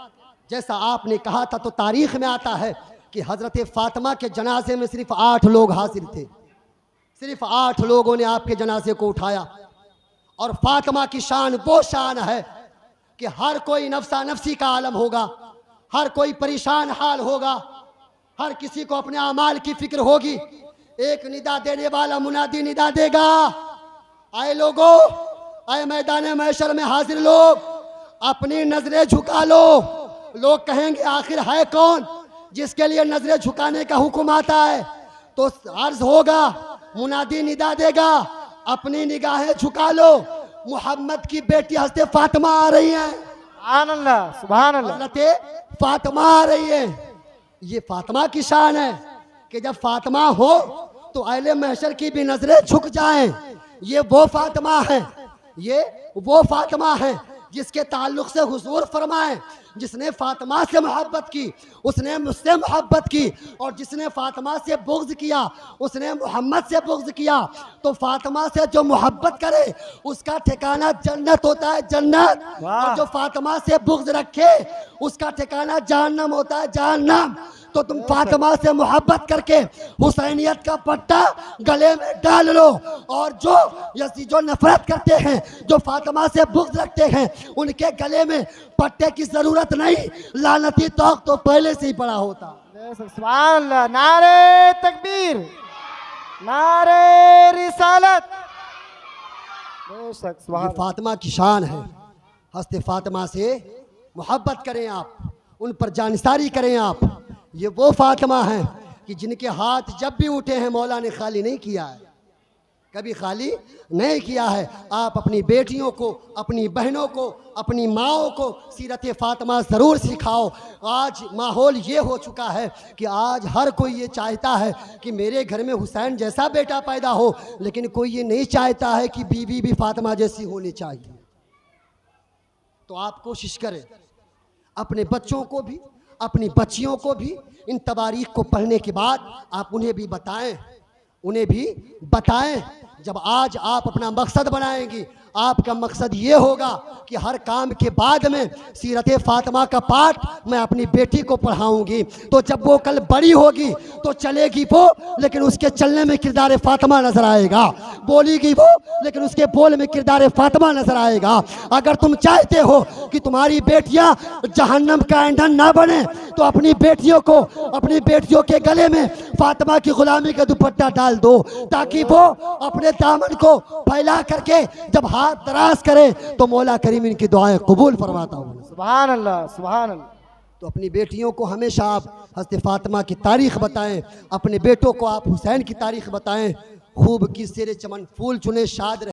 जैसा आपने कहा था तो तारीख़ में आता है कि हज़रत फ़ातिमा के जनाजे में सिर्फ 8 लोग हाजिर थे, सिर्फ 8 लोगों ने आपके जनाजे को उठाया। और फ़ातिमा की शान वो शान है कि हर कोई नफ्सा नफ्सी का आलम होगा, हर कोई परेशान हाल होगा, हर किसी को अपने अमाल की फिक्र होगी। एक निदा देने वाला मुनादी निदा देगा, आए लोगों, आए मैदान महशर में हाजिर लोग, अपनी नजरें झुका लो। लोग कहेंगे आखिर है कौन जिसके लिए नजरें झुकाने का हुक्म आता है? तो अर्ज होगा, मुनादी निदा देगा, अपनी निगाहें झुका लो, मोहम्मद की बेटी हज़रत फातिमा आ रही है। सुभान अल्लाह, सुभान अल्लाह। हज़रत फातिमा आ रही है। ये फातिमा की शान है कि जब फातिमा हो तो अहले महशर की भी नजरें झुक जाएं। ये वो फातिमा है, ये वो फातिमा है जिसके ताल्लुक से हुजूर फरमाए जिसने फातिमा से मोहब्बत की उसने मुझसे मोहब्बत की, और जिसने फातिमा से बुग़्ज़ किया उसने मोहम्मद से बुग़्ज़ किया। तो फातिमा से जो मोहब्बत करे उसका ठिकाना जन्नत होता है, जन्नत। और जो फातिमा से बुग़्ज़ रखे उसका ठिकाना जहन्नम होता है, जहन्नम। तो तुम फातिमा से मोहब्बत करके हुसैनियत का पट्टा गले में डाल लो, और जो नफरत करते हैं, जो फातिमा से बुग़्ज़ रखते हैं, उनके गले में पट्टे की जरूरत नहीं, लानती तौक तो पहले से ही पड़ा होता। सुभान अल्लाह, नारे तकबीर, नारे रिसालत। बेशक सुभान। ये फातिमा की शान है। हस्ते फातिमा से मोहब्बत करें आप, उन पर जानिसारी करें आप। ये वो फातिमा है कि जिनके हाथ जब भी उठे हैं मौला ने खाली नहीं किया है, कभी खाली नहीं किया है। आप अपनी बेटियों को, अपनी बहनों को, अपनी माओं को सीरत फातिमा ज़रूर सिखाओ। आज माहौल ये हो चुका है कि आज हर कोई ये चाहता है कि मेरे घर में हुसैन जैसा बेटा पैदा हो, लेकिन कोई ये नहीं चाहता है कि बीवी भी फातिमा जैसी होनी चाहिए। तो आप कोशिश करें अपने बच्चों को भी, अपनी बच्चियों को भी इन तवारीख को पढ़ने के बाद आप उन्हें भी बताएं, उन्हें भी बताएं। जब आज आप अपना मकसद बनाएंगी, आपका मकसद ये होगा कि हर काम के बाद में सीरत फातिमा का पाठ मैं अपनी बेटी को पढ़ाऊंगी, तो जब वो कल बड़ी होगी तो चलेगी वो, लेकिन उसके चलने में किरदार फातिमा नजर आएगा, बोलेगी वो, लेकिन उसके बोल में किरदार फातिमा नजर आएगा। अगर तुम चाहते हो कि तुम्हारी बेटियां जहन्नम का ईंधन ना बने, तो अपनी बेटियों को, अपनी बेटियों के गले में फातिमा की गुलामी का दुपट्टा डाल दो, ताकि वो अपने दामन को फैला करके जब हाथ दराज करे तो मौला करीम इनकी दुआएं कबूल फरमाता हूँ। सुभान अल्लाह, सुभान अल्लाह। तो अपनी बेटियों को हमेशा आप हज़रत फातिमा की तारीख़ बताएं, अपने बेटों को आप हुसैन की तारीख़ बताएं। खूब किस्से चमन फूल चुने शाद रहे।